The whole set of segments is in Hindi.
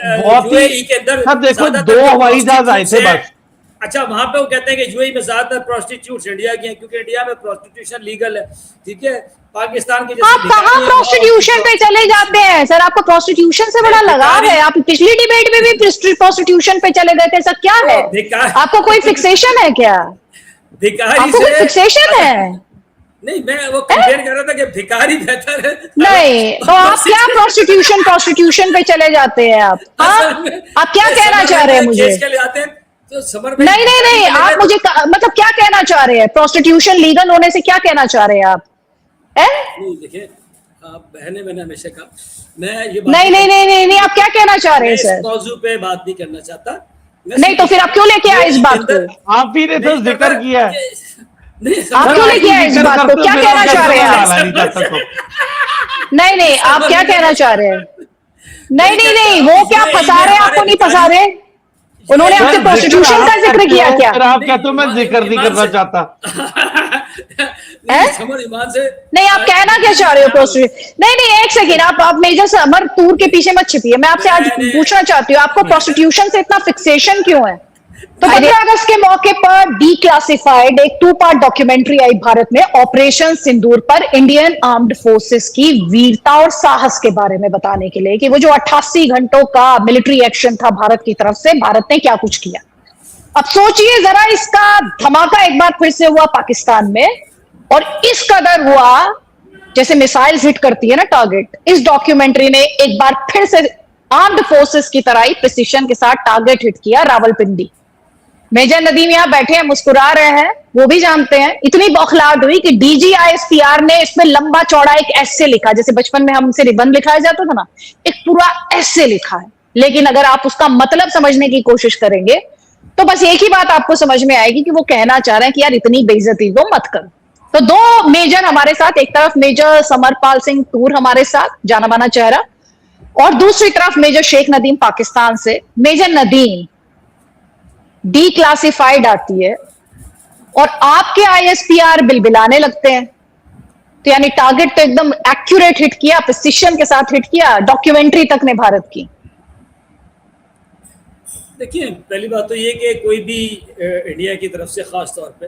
बहुत ही यूएई के अंदर अब देखो ज्यादातर 2 जो हवाई जहाज आए prostitutes थे हैं, बस। अच्छा वहां पे वो कहते हैं कि यूएई में ज्यादातर प्रोस्टिट्यूट्स इंडिया की हैं, क्योंकि इंडिया में प्रोस्टिट्यूशन लीगल है, ठीक है। पाकिस्तान के जैसे आप कहाँ भिखारी हैं वहां उनकी प्रोस्टिट्यूशन पे चले जाते हैं सर? आपको प्रोस्टिट्यूशन से बड़ा लगाव है? आप पिछली डिबेट में भी प्रोस्टिट्यूशन पे चले गए थे सर, क्या है आपको? कोई फिक्सेशन है क्या? भिखारी आपको से कोई फिक्सेशन है? नहीं, मैं वो कंपेयर कर रहा था कि भिखारी बेहतर है। नहीं, तो आप क्या प्रोस्टिट्यूशन पे चले जाते हैं आप? हाँ, आप क्या कहना चाह रहे हैं मुझे? केस के लिए आते हैं तो समर में नहीं नहीं नहीं, आप मुझे मतलब क्या कहना चाह रहे हैं? प्रोस्टिट्यूशन लीगल होने से क्या कहना चाह रहे हैं आप? नहीं देखिए, आप बहने मैंने हमेशा कहा, मैं ये बात नहीं नहीं नहीं नहीं नहीं, आप क्या कहना चाह रहे हैं इस सर? मौजू पे बात नहीं करना चाहता। नहीं तो फिर आप क्यों लेके आए इस बात को? आप ही ने तो जिक्र किया है। आप क्यों लेके आए इस बात को? क्या कहना चाह रहे हैं आप? नहीं नहीं, आप क्या कहना चाह रहे हैं? नहीं नहीं नहीं, वो क्या फंसा रहे हैं आपको? नहीं फंसा रहे, उन्होंने आपसे प्रोस्टिट्यूशन का जिक्र किया क्या? आप क्या तो मैं जिक्र नहीं करना चाहता। समर ईमान से नहीं, आप कहना क्या चाह रहे हो प्रोस्टिट्यूशन? नहीं नहीं, एक सेकेंड, आप मेजर समर टूर के पीछे मत छिपिए। मैं आपसे आज पूछना चाहती हूँ, आपको प्रोस्टिट्यूशन से इतना फिक्सेशन क्यों है? तो 15 अगस्त के मौके पर डीक्लासिफाइड एक 2 पार्ट डॉक्यूमेंट्री आई भारत में, ऑपरेशन सिंदूर पर इंडियन आर्म्ड फोर्सेस की वीरता और साहस के बारे में बताने के लिए कि वो जो 88 घंटों का मिलिट्री एक्शन था भारत की तरफ से, भारत ने क्या कुछ किया। अब सोचिए जरा, इसका धमाका एक बार फिर से हुआ पाकिस्तान में, और इस कदर हुआ जैसे मिसाइल्स हिट करती है ना टारगेट। इस डॉक्यूमेंट्री ने एक बार फिर से आर्म्ड फोर्सेस की तरह ही प्रिसिशन के साथ टारगेट हिट किया, रावलपिंडी। मेजर नदीम यहां बैठे हैं, मुस्कुरा रहे हैं, वो भी जानते हैं। इतनी बौखलाहट हुई कि डीजीआईएसपीआर ने इसमें लंबा चौड़ा एक एस्से लिखा, जैसे बचपन में हमसे निबंध लिखाया जाता था ना, एक पूरा एस्से लिखा है। लेकिन अगर आप उसका मतलब समझने की कोशिश करेंगे तो बस एक ही बात आपको समझ में आएगी कि वो कहना चाह रहे हैं कि यार इतनी बेइज्जती तो मत करो। तो 2 मेजर हमारे साथ, एक तरफ मेजर समरपाल सिंह टूर हमारे साथ, जाना माना चेहरा, और दूसरी तरफ मेजर शेख नदीम पाकिस्तान से। मेजर नदीम, डीक्लासिफाइड आती है और आपके आईएसपीआर बिलबिलाने लगते हैं, तो यानी टारगेट तो एकदम एक्यूरेट हिट किया, प्रिसिशन के साथ हिट किया डॉक्यूमेंट्री तक ने भारत की। देखिए, पहली बात तो ये कि कोई भी इंडिया की तरफ से ख़ास तौर पे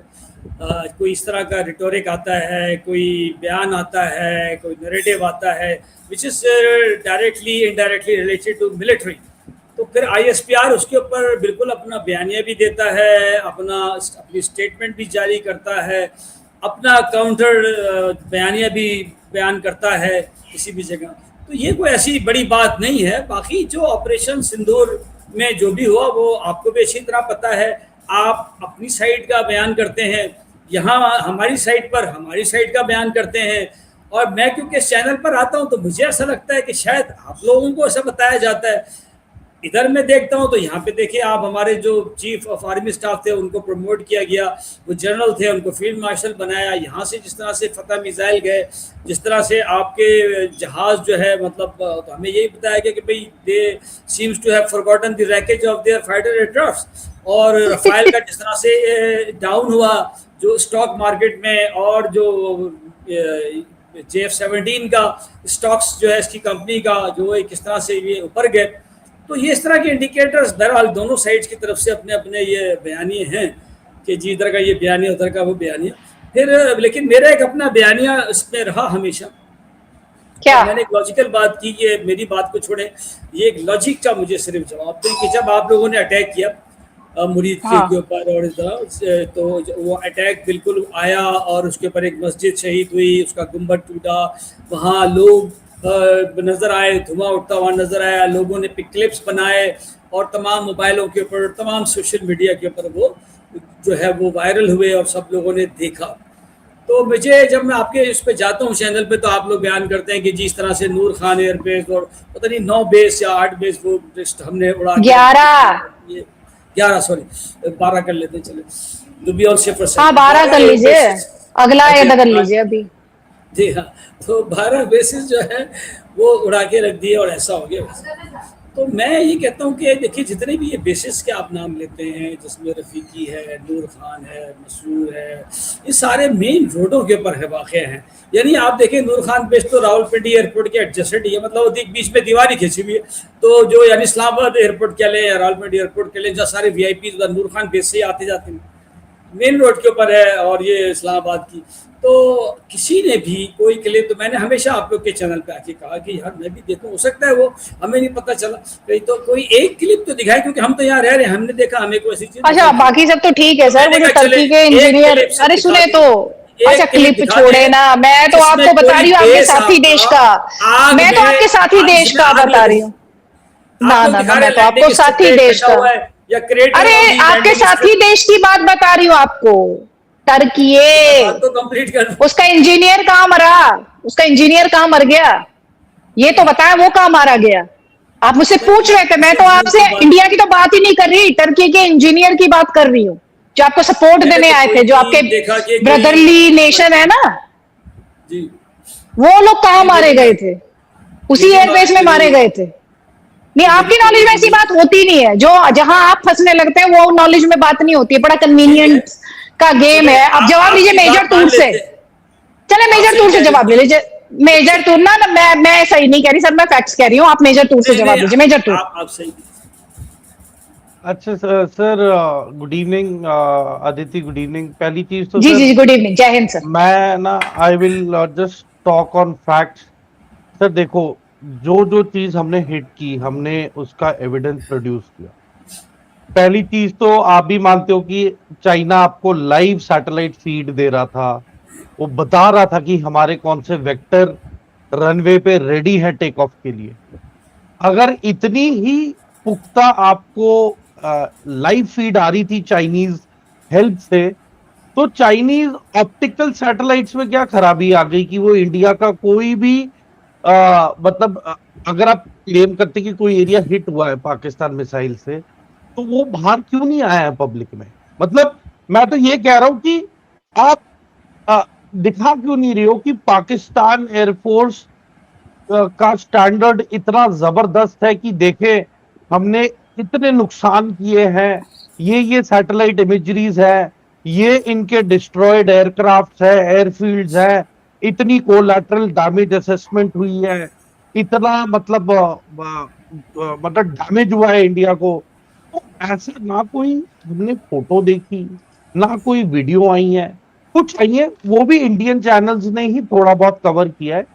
कोई इस तरह का रिटोरिक आता है, कोई बयान आता है, कोई नरेटिव आता है which is directly indirectly related to military, तो फिर आईएसपीआर उसके ऊपर बिल्कुल अपना बयानिया भी देता है, अपनी स्टेटमेंट भी जारी करता है, अपना काउंटर बयानिया भी बयान करता है किसी भी जगह। तो ये कोई ऐसी बड़ी बात नहीं है। बाकी जो ऑपरेशन सिंदूर में जो भी हुआ वो आपको भी अच्छी तरह पता है। आप अपनी साइड का बयान करते हैं, यहाँ हमारी साइड पर हमारी साइड का बयान करते हैं, और मैं क्योंकि इस चैनल पर आता हूँ तो मुझे ऐसा लगता है कि शायद आप लोगों को ऐसा बताया जाता है। इधर मैं देखता हूँ तो यहाँ पे देखिए, आप हमारे जो चीफ ऑफ आर्मी स्टाफ थे उनको प्रमोट किया गया, वो जनरल थे उनको फील्ड मार्शल बनाया। यहाँ से जिस तरह से फतह मिसाइल गए, जिस तरह से आपके जहाज़ जो है, मतलब तो हमें यही बताया गया कि भाई they seems to have forgotten the wreckage of their fighter aircrafts. और रफाइल का जिस तरह से डाउन हुआ जो स्टॉक मार्केट में, और जो JF-17 का स्टॉक्स जो है इसकी कंपनी का जो है किस तरह से ये ऊपर गए, तो ये इस तरह के इंडिकेटर्स बहरहाल दोनों साइड्स की तरफ से अपने अपने ये बयानिए हैं कि जी इधर का ये बयानिया उधर का वो बयानिया। फिर लेकिन मेरा एक अपना बयानिया इसमें रहा हमेशा। क्या मैंने एक लॉजिकल बात की, ये मेरी बात को छोड़े, ये एक लॉजिक का मुझे सिर्फ जवाब दें कि जब आप लोगों ने अटैक किया मुरीद के ऊपर और इस तरह, तो वो अटैक बिल्कुल आया और उसके ऊपर एक मस्जिद शहीद हुई, उसका गुम्बद टूटा, वहाँ लोग नज़र आए, धुआं उठता हुआ नज़र आया, लोगों ने पिक क्लिप्स बनाए और तमाम मोबाइलों के ऊपर, तमाम सोशल मीडिया के ऊपर वो जो है वो वायरल हुए और सब लोगों ने देखा। तो मुझे जब मैं आपके इस पे जाता हूँ चैनल पे, तो आप लोग बयान करते हैं कि जिस तरह से नूर खान एयरबेस और पता नहीं 9 बेस या 8 बेस वो हमने उड़ा, 11 सॉरी 12 कर लेते चले, जो भी और सिफर से 12 कर लीजिए, अगला कर लीजिए अभी। जी हाँ, तो 12 बेसिस जो है वो उड़ा के रख दिए और ऐसा हो गया। तो मैं ये कहता हूँ कि देखिए जितने भी ये बेसिस के आप नाम लेते हैं, जिसमें रफ़ीकी है, नूर खान है, मसरूर है, ये सारे मेन रोडों के ऊपर है वाक़ हैं। यानी आप देखें नूर खान बेस तो रावलपिंडी एयरपोर्ट के एडजेसेंट ही है, मतलब वो बीच में दीवार ही खींची हुई है। तो जो यानी इस्लामाबाद एयरपोर्ट के लें या रावलपिंडी एयरपोर्ट के लें, जहाँ सारे VIP नूर खान बेस से ही आते जाते हैं, मेन रोड के ऊपर है। और ये इस्लामाबाद की तो किसी ने भी कोई क्लिप, तो मैंने हमेशा आप लोग के चैनल पे आके कहा कि यार मैं भी देखूं, हो सकता है वो हमें नहीं पता चला कहीं, तो कोई एक क्लिप तो दिखाए, क्योंकि हम तो यहाँ रह रहे हैं, हमने देखा, हमें कोई ऐसी चीज। अच्छा, बाकी सब तो ठीक है सर, वो जो टर्की के इंजीनियर, अरे सुने तो, अच्छा क्लिप छोड़े ना, मैं तो आपको बता रही हूँ आपके साथी देश का, मैं तो आपके साथी देश का बता रही हूँ। ना ना ना, मैं तो आपको साथी देश का, अरे आपके साथी देश की बात बता रही हूँ आपको, टर्की तो कंप्लीट कर, उसका इंजीनियर कहाँ मरा, उसका इंजीनियर कहाँ मर गया, ये तो बताया वो कहाँ मारा गया। आप मुझसे पूछ रहे थे, मैं तो आपसे इंडिया की तो बात ही नहीं कर रही, टर्की के इंजीनियर की बात कर रही हूँ जो आपको सपोर्ट देने आए थे, जो आपके ब्रदरली नेशन है ना जी, वो लोग कहाँ मारे गए थे, उसी एयरबेस में मारे गए थे। नहीं, आपकी नॉलेज में ऐसी बात होती नहीं है, जो जहां आप फंसने लगते हैं वो नॉलेज में बात नहीं होती है, बड़ा कन्वीनियंट का गेम है। अब जवाब लीजिए मेजर टूर से, चले मेजर टूर से जवाब ले लीजिए। मेजर टूर ना, मैं सही नहीं कह रही सर, मैं फैक्ट्स कह रही हूँ, आप मेजर टूर से जवाब लीजिए, मेजर टूर। आप सही। अच्छा sir, good evening Aditi, good evening. पहली चीज तो जी जी गुड इवनिंग, जय हिंद सर। मैं ना I will just talk on facts. Sir देखो, जो जो चीज हमने हिट की, हमने उसका एविडेंस प्रोड्यूस किया। पहली चीज तो आप भी मानते हो कि चाइना आपको लाइव सैटेलाइट फीड दे रहा था, वो बता रहा था कि हमारे कौन से वेक्टर रनवे पे रेडी है टेक ऑफ के लिए। अगर इतनी ही पुख्ता आपको लाइव फीड आ रही थी चाइनीज हेल्प से, तो चाइनीज ऑप्टिकल सैटेलाइट्स में क्या खराबी आ गई कि वो इंडिया का कोई भी मतलब अगर आप क्लेम करते कि कोई एरिया हिट हुआ है पाकिस्तान मिसाइल से, तो वो बाहर क्यों नहीं आया है पब्लिक में। मतलब मैं तो ये कह रहा हूं कि आप दिखा क्यों नहीं रहे हो कि पाकिस्तान एयरफोर्स का स्टैंडर्ड इतना जबरदस्त है कि देखे हमने इतने नुकसान किए हैं, ये सैटेलाइट इमेजरीज है, ये इनके डिस्ट्रॉयड एयरक्राफ्ट है, एयरफील्ड्स है, इतनी कोलैटरल डैमेज असेसमेंट हुई है, इतना मतलब डैमेज हुआ है इंडिया को। तो ऐसा ना कोई हमने फोटो देखी, ना कोई वीडियो आई है, कुछ आई है, वो भी इंडियन चैनल्स ने ही थोड़ा बहुत कवर किया है।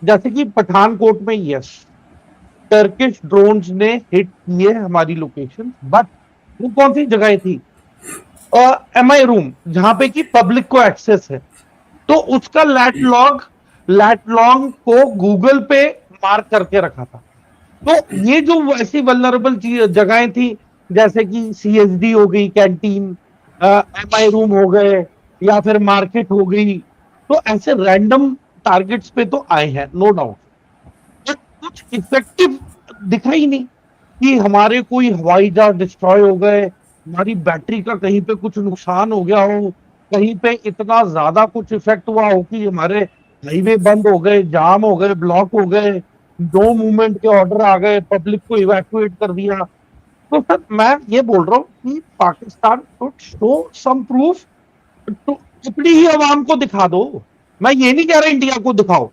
जैसे कि पठानकोट में यस, टर्किश ड्रोन्स ने हिट किए हमारी लोकेशन, बट वो कौन सी जगह थी, MI रूम, जहां पे कि पब्लिक को एक्सेस है, तो उसका लैट लॉन्ग को गूगल पे मार्क करके रखा था। तो ये जो ऐसी वल्नरेबल जगहें थी, जैसे कि CSD हो गई, कैंटीन, MI रूम हो गए, या फिर मार्केट हो गई, तो ऐसे रैंडम टारगेट्स पे तो आए हैं, नो डाउट। कुछ इफेक्टिव दिखा ही नहीं कि हमारे कोई हवाई जहाज डिस्ट्रॉय हो गए, हमारी बैटरी का कहीं पे कुछ नुकसान हो गया हो, कहीं पे इतना ज्यादा कुछ इफेक्ट हुआ हो कि हमारे हाईवे बंद हो गए, जाम हो गए, ब्लॉक हो गए, नो मूवमेंट के ऑर्डर आ गए, पब्लिक को इवैक्यूएट कर दिया। तो सर मैं ये बोल रहा हूँ कि Pakistan should show some proof, तो अपनी ही आवाम को दिखा दो। मैं ये नहीं कह रहा इंडिया को दिखाओ,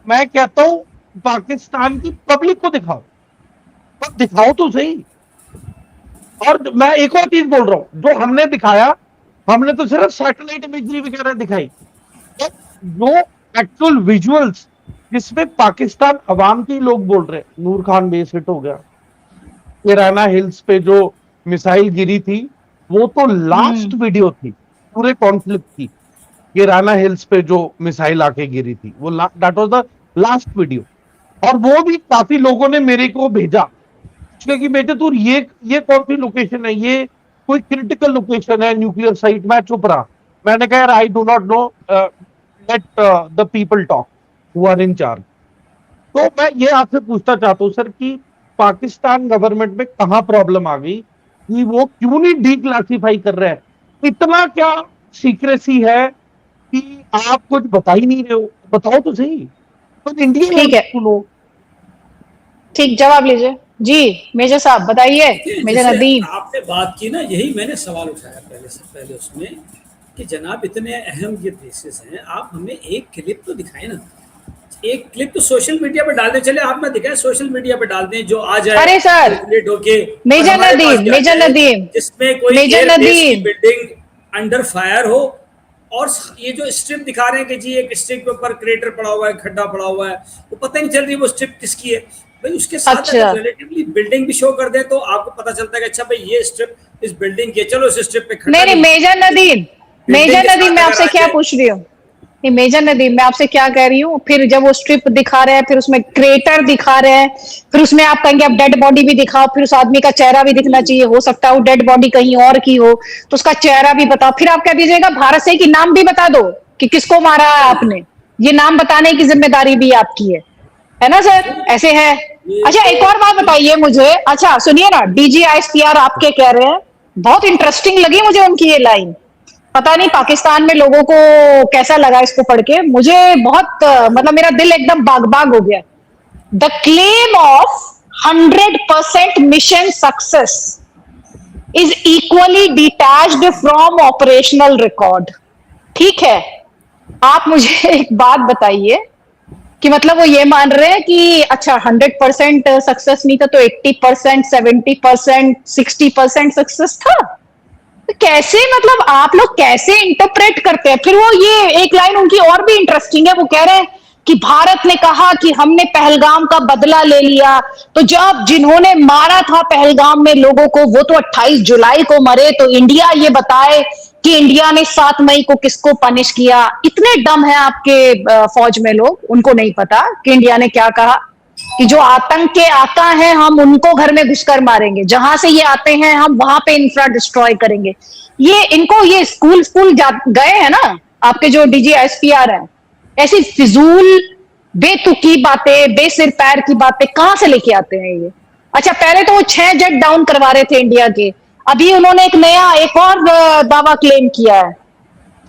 मैं कहता हूं पाकिस्तान की पब्लिक को दिखाओ, पर दिखाओ तो सही। और मैं एक और चीज बोल रहा हूं, जो हमने दिखाया, हमने तो सिर्फ सैटेलाइट इमेजरी वगैरह दिखाई, तो जो एक्चुअल विजुअल्स जिसमें पाकिस्तान अवाम के लोग बोल रहे, नूर खान बेस हिट हो गया, किराना हिल्स पे जो मिसाइल गिरी थी, वो तो लास्ट वीडियो थी पूरे कॉन्फ्लिक्ट की। किराना हिल्स पे जो मिसाइल आके गिरी थी, वो that was the last video. और वो भी काफी लोगों ने मेरे को भेजा कि बेटे तू ये कौन सी लोकेशन है, ये कोई क्रिटिकल लोकेशन है, न्यूक्लियर साइट। मैं चुप रहा, मैंने कहा I do not know, let the people talk who are in charge. तो मैं ये आपसे पूछना चाहता हूं सर कि पाकिस्तान गवर्नमेंट में कहां प्रॉब्लम आ गई कि वो क्यों नहीं डीक्लासिफाई कर रहे हैं, इतना क्या सीक्रेसी है कि आप कुछ बता ही नहीं रहे हो, बताओ तो सही। तो इंडिया ठीक है, सुनो, ठीक, जवाब लीजिए। जी मेजर साहब बताइए। मेजर जैसे नदीम। आपने बात की ना, यही मैंने सवाल उठाया पहले से पहले उसमें, कि जनाब इतने अहम ये केसेस हैं, आप हमें एक क्लिप तो दिखाएं ना। एक क्लिप तो सोशल मीडिया पे डाल दें, चले आप ना दिखाएं, सोशल मीडिया पे डाल दें जो आ जाए अरे सर, कैलकुलेट होके, और मेजर हमारे पास नदीम, भी आ मेजर जाए, नदीम, जिसमें कोई मेजर एयरबेस की नदीम। बिल्डिंग अंडर फायर हो, और ये जो स्ट्रिप दिखा रहे हैं कि जी एक स्ट्रिप के ऊपर क्रेटर पड़ा हुआ है, खड्डा पड़ा हुआ है, वो पता ही नहीं चल रही वो स्ट्रिप किसकी है। भाई उसके साथ अच्छा, अगर रिलेटिवली बिल्डिंग भी शो कर दे तो आपको पता चलता है कि अच्छा भाई ये स्ट्रिप इस बिल्डिंग की है, चलो इस स्ट्रिप पे खड्डा नहीं नहीं नहीं मेजर है। नदीम, बिल्डिंग मेजर के नदीम साथ मैं अगर आपसे आ क्या जाए। पूछ रही हूँ। नहीं मेजर नदीम मैं आपसे क्या कह रही हूँ, फिर जब वो स्ट्रिप दिखा रहे हैं, फिर उसमें क्रेटर दिखा रहे हैं, फिर उसमें आप कहेंगे अब डेड बॉडी भी दिखाओ, फिर उस आदमी का चेहरा भी दिखना चाहिए, हो सकता है वो डेड बॉडी कहीं और की हो, तो उसका चेहरा भी बताओ, फिर आप कह दीजिएगा भारत से कि नाम भी बता दो कि किसको मारा है आपने, ये नाम बताने की जिम्मेदारी भी आपकी है ना सर, ऐसे है। ये अच्छा एक तो और बात बताइए मुझे, अच्छा सुनिए ना, डीजीआईएसपीआर आपके कह रहे हैं, बहुत इंटरेस्टिंग लगी मुझे उनकी ये लाइन। पता नहीं पाकिस्तान में लोगों को कैसा लगा इसको पढ़ के, मुझे बहुत मतलब मेरा दिल एकदम बाग बाग हो गया। The claim of 100% mission success is equally detached from operational record. ठीक है, आप मुझे एक बात बताइए कि मतलब वो ये मान रहे हैं कि अच्छा 100% सक्सेस नहीं था तो 80%, 70%, 60% सक्सेस था। तो कैसे, मतलब आप लोग कैसे इंटरप्रेट करते हैं? फिर वो ये एक लाइन उनकी और भी इंटरेस्टिंग है, वो कह रहे हैं कि भारत ने कहा कि हमने पहलगाम का बदला ले लिया, तो जब जिन्होंने मारा था पहलगाम में लोगों को वो तो 28 जुलाई को मरे, तो इंडिया ये बताए कि इंडिया ने 7 मई को किसको पनिश किया। इतने डम है आपके फौज में लोग, उनको नहीं पता कि इंडिया ने क्या कहा कि जो आतंक के आका हैं हम उनको घर में घुसकर मारेंगे, जहां से ये आते हैं हम वहां पे इंफ्रा डिस्ट्रॉय करेंगे। ये इनको ये स्कूल स्कूल गए हैं ना आपके जो डीजीएसपीआर हैं, ऐसी फिजूल बेतुकी बातें, बेसिर पैर की बातें कहां से लेके आते हैं ये। अच्छा पहले तो वो 6 जेट डाउन करवा रहे थे इंडिया के, अभी उन्होंने एक नया एक और दावा क्लेम किया है।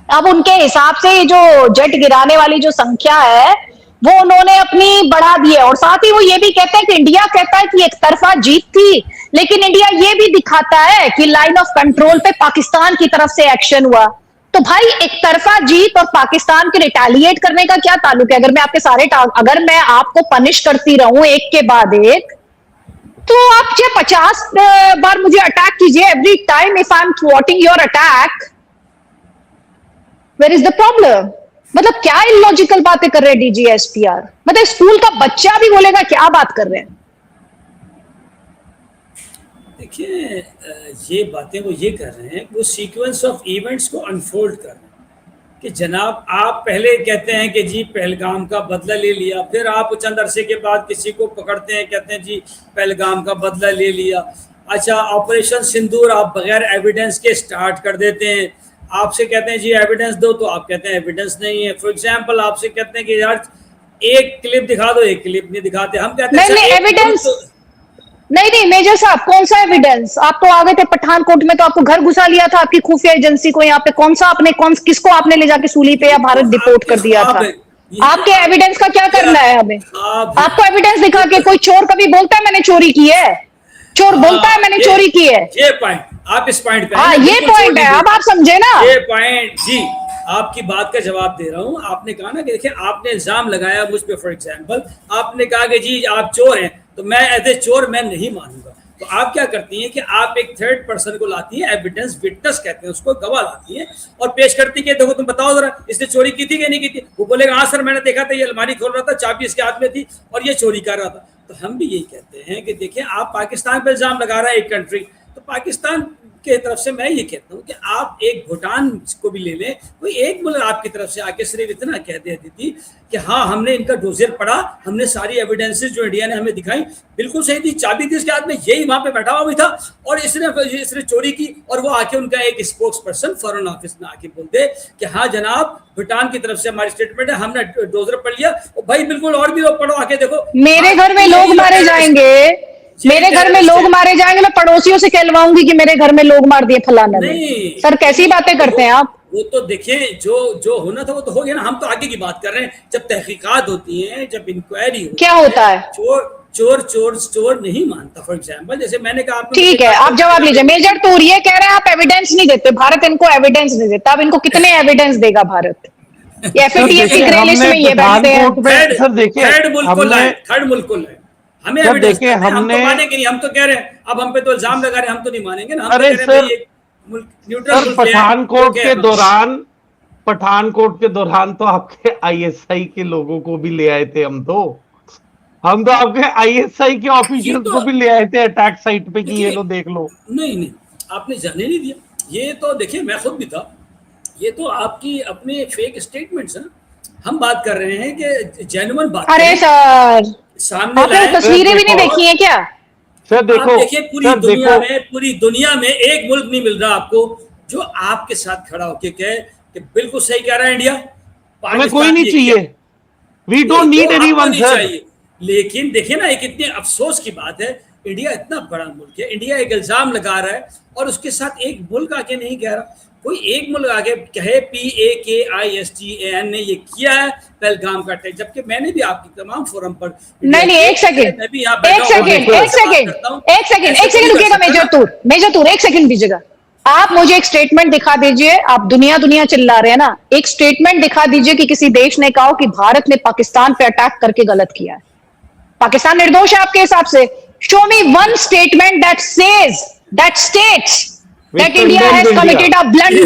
अब उनके हिसाब से ये जो जेट गिराने वाली जो संख्या है वो उन्होंने अपनी बढ़ा दी है, और साथ ही वो ये भी कहते हैं कि इंडिया कहता है कि एक तरफा जीत थी, लेकिन इंडिया ये भी दिखाता है कि लाइन ऑफ कंट्रोल पे पाकिस्तान की तरफ से एक्शन हुआ। तो भाई एक तरफा जीत और पाकिस्तान के रिटेलिएट करने का क्या ताल्लुक है? अगर मैं आपके सारे अगर मैं आपको पनिश करती रहूं एक के बाद एक, तो आप चाहे 50 बार मुझे अटैक कीजिए, every time if I am thwarting your attack, where is the problem? मतलब क्या इलॉजिकल बातें कर रहे हैं डीजीएसपीआर, मतलब स्कूल का बच्चा भी बोलेगा क्या बात कर रहे हैं। देखिए ये बातें वो ये कर रहे हैं, वो सीक्वेंस ऑफ इवेंट्स को अनफोल्ड कर रहे हैं कि जनाब आप पहले कहते हैं कि जी पहलगाम का बदला ले लिया, फिर आप चंद अरसे के बाद किसी को पकड़ते हैं, कहते हैं जी पहलगाम का बदला ले लिया। अच्छा ऑपरेशन सिंदूर आप बगैर एविडेंस के स्टार्ट कर देते हैं, आपसे कहते हैं जी एविडेंस दो तो आप कहते हैं एविडेंस नहीं है। फॉर एग्जांपल आपसे कहते हैं कि यार एक क्लिप दिखा दो, एक क्लिप नहीं दिखाते, हम कहते हैं नहीं नहीं अच्छा, एविडेंस, नहीं नहीं मेजर साहब कौन सा एविडेंस? आप तो आ गए थे पठानकोट में, तो आपको घर घुसा लिया था आपकी खुफिया एजेंसी को यहाँ पे, कौन सा आपने किसको आपने ले जाके सूली पे या भारत डिपोर्ट कर दिया था? आपके एविडेंस का क्या करना है हमें? आपको एविडेंस दिखा के कोई चोर कभी बोलता है मैंने चोरी की है? चोर बोलता है मैंने चोरी की है? ये पॉइंट आप इस पॉइंट पे, हाँ ये पॉइंट है, अब आप समझे ना ये पॉइंट जी, आपकी बात का जवाब दे रहा हूं। आपने कहा ना कि देखिए आपने इल्जाम लगाया मुझ पे, फॉर एग्जांपल आपने कहा कि जी आप चोर हैं, तो मैं एज ए चोर मैं नहीं मानूंगा। तो आप क्या करती हैं कि आप एक थर्ड पर्सन को लाती है, एविडेंस विटनेस कहते हैं उसको, गवाह लाती है और पेश करती है, देखो तुम बताओ जरा इसने चोरी की थी कि नहीं की थी। वो बोलेगा हाँ सर मैंने देखा था, ये अलमारी खोल रहा था, चाबी इसके हाथ में थी और ये चोरी कर रहा था। तो हम भी यही कहते हैं कि देखिए आप पाकिस्तान पर इल्जाम लगा रहा है एक कंट्री, तो पाकिस्तान के तरफ से मैं ये कहता हूँ कि आप एक भूटान को भी ले लें, कोई एक मुल्क आपकी तरफ से आके सिर्फ इतना कह देती थी कि हाँ हमने इनका डोजियर पढ़ा, हमने सारी एविडेंसेस जो इंडिया ने हमें दिखाई बिल्कुल सही थी, चाबी थी इसके हाथ में, यही वहां पे बैठा हुआ भी था और इसने चोरी की, और वो आके उनका एक स्पोक्स पर्सन फॉरेन ऑफिस में आके बोल दे कि हाँ जनाब भूटान की तरफ से हमारी स्टेटमेंट है, हमने डोजियर पढ़ लिया। और भाई बिल्कुल और भी लोग पढ़ो आके देखो, मेरे घर में लोग मारे जाएंगे, मेरे घर में लोग मारे जाएंगे, मैं पड़ोसियों से कहलवाऊंगी कि मेरे घर में लोग मार दिए फलाना ने। सर कैसी बातें करते हैं आप? वो तो देखें जो जो होना था वो तो हो गया ना, हम तो आगे की बात कर रहे हैं। जब तहकीकात होती हैं, जब इंक्वायरी क्या होता है? चोर चोर चोर नहीं मानता। फॉर एग्जाम्पल जैसे मैंने कहा, आपने ठीक है, आप जवाब लीजिए। मेजर तूर ये कह रहे हैं आप एविडेंस नहीं देते, भारत इनको एविडेंस नहीं देता, अब इनको कितने एविडेंस देगा भारत? ये सर FATF की देखिए, ग्रे लिस्ट हमने में ये बैठते हैं। पठानकोट में, सर देखिए हमने, थर्ड मुल्क को लाए, हमें सर एविडेंस देखिए देते हैं, हम तो हमने, मानेंगे नहीं। हम तो कह रहे हैं, अब हम पे तो इल्जाम लगा रहे हैं, हम तो नहीं मानेंगे ना। हम तो अरे कह रहे हैं सर, भाई एक मुल्क न्यूट्रल सर मुल्क है, पठानकोट ओके, के दौरान, पठानकोट के दौरान तो आपके ISI के लोगों को भी ले आए थे हम तो आपके ISI के ये ऑफिशियल्स तो को भी ले आए थे अटैक साइट पे कि ये देखिए, लो देख लो। नहीं आपने जाने नहीं दिया। ये तो देखिए, मैं खुद भी था। ये तो आपकी अपने फेक स्टेटमेंट्स हैं। हम बात कर रहे हैं कि जेन्युइन बात अरे करें, सर, सामने आपने वो लाए। तस्वीरें भी नहीं देखो, देखी है क्या? सर आप देखो, देखिए, सर देखो, पूरी दुनिया में एक मुल्क नहीं मिल रहा आपको जो आपके साथ खड़ा होके कहे कि बिल्कुल सही कह रहा है इंडिया, हमें कोई पाकिस्तान नहीं ये चाहिए, वी नहीं, डोंट नीड वो आपको एनीवन नहीं सर। चाहिए। लेकिन देखिए ना, एक इतने अफसोस की बात है, इंडिया इतना बड़ा मुल्क है, इंडिया एक इल्जाम लगा रहा है और उसके साथ एक मुल्क आके नहीं कह रहा। कोई एक मुल्क आगे कहे PAKISTAN ने ये किया है पहलगाम का अटैक, जबकि मैंने भी आपकी तमाम फोरम पर नहीं, एक सेकंड, मैं भी यहाँ एक बैठा हूँ, सेकंड, एक सेकंड, एक सेकंड, एक सेकंड रुकिएगा। मेजर तूर एक सेकंड दीजिएगा। आप मुझे एक स्टेटमेंट दिखा दीजिए। आप दुनिया चिल्ला रहे हैं ना, एक स्टेटमेंट दिखा दीजिए कि किसी देश ने कहा कि भारत ने पाकिस्तान पे अटैक करके गलत किया है। पाकिस्तान निर्दोष है आपके हिसाब से? Show me one statement that says, that states that India has committed a blunder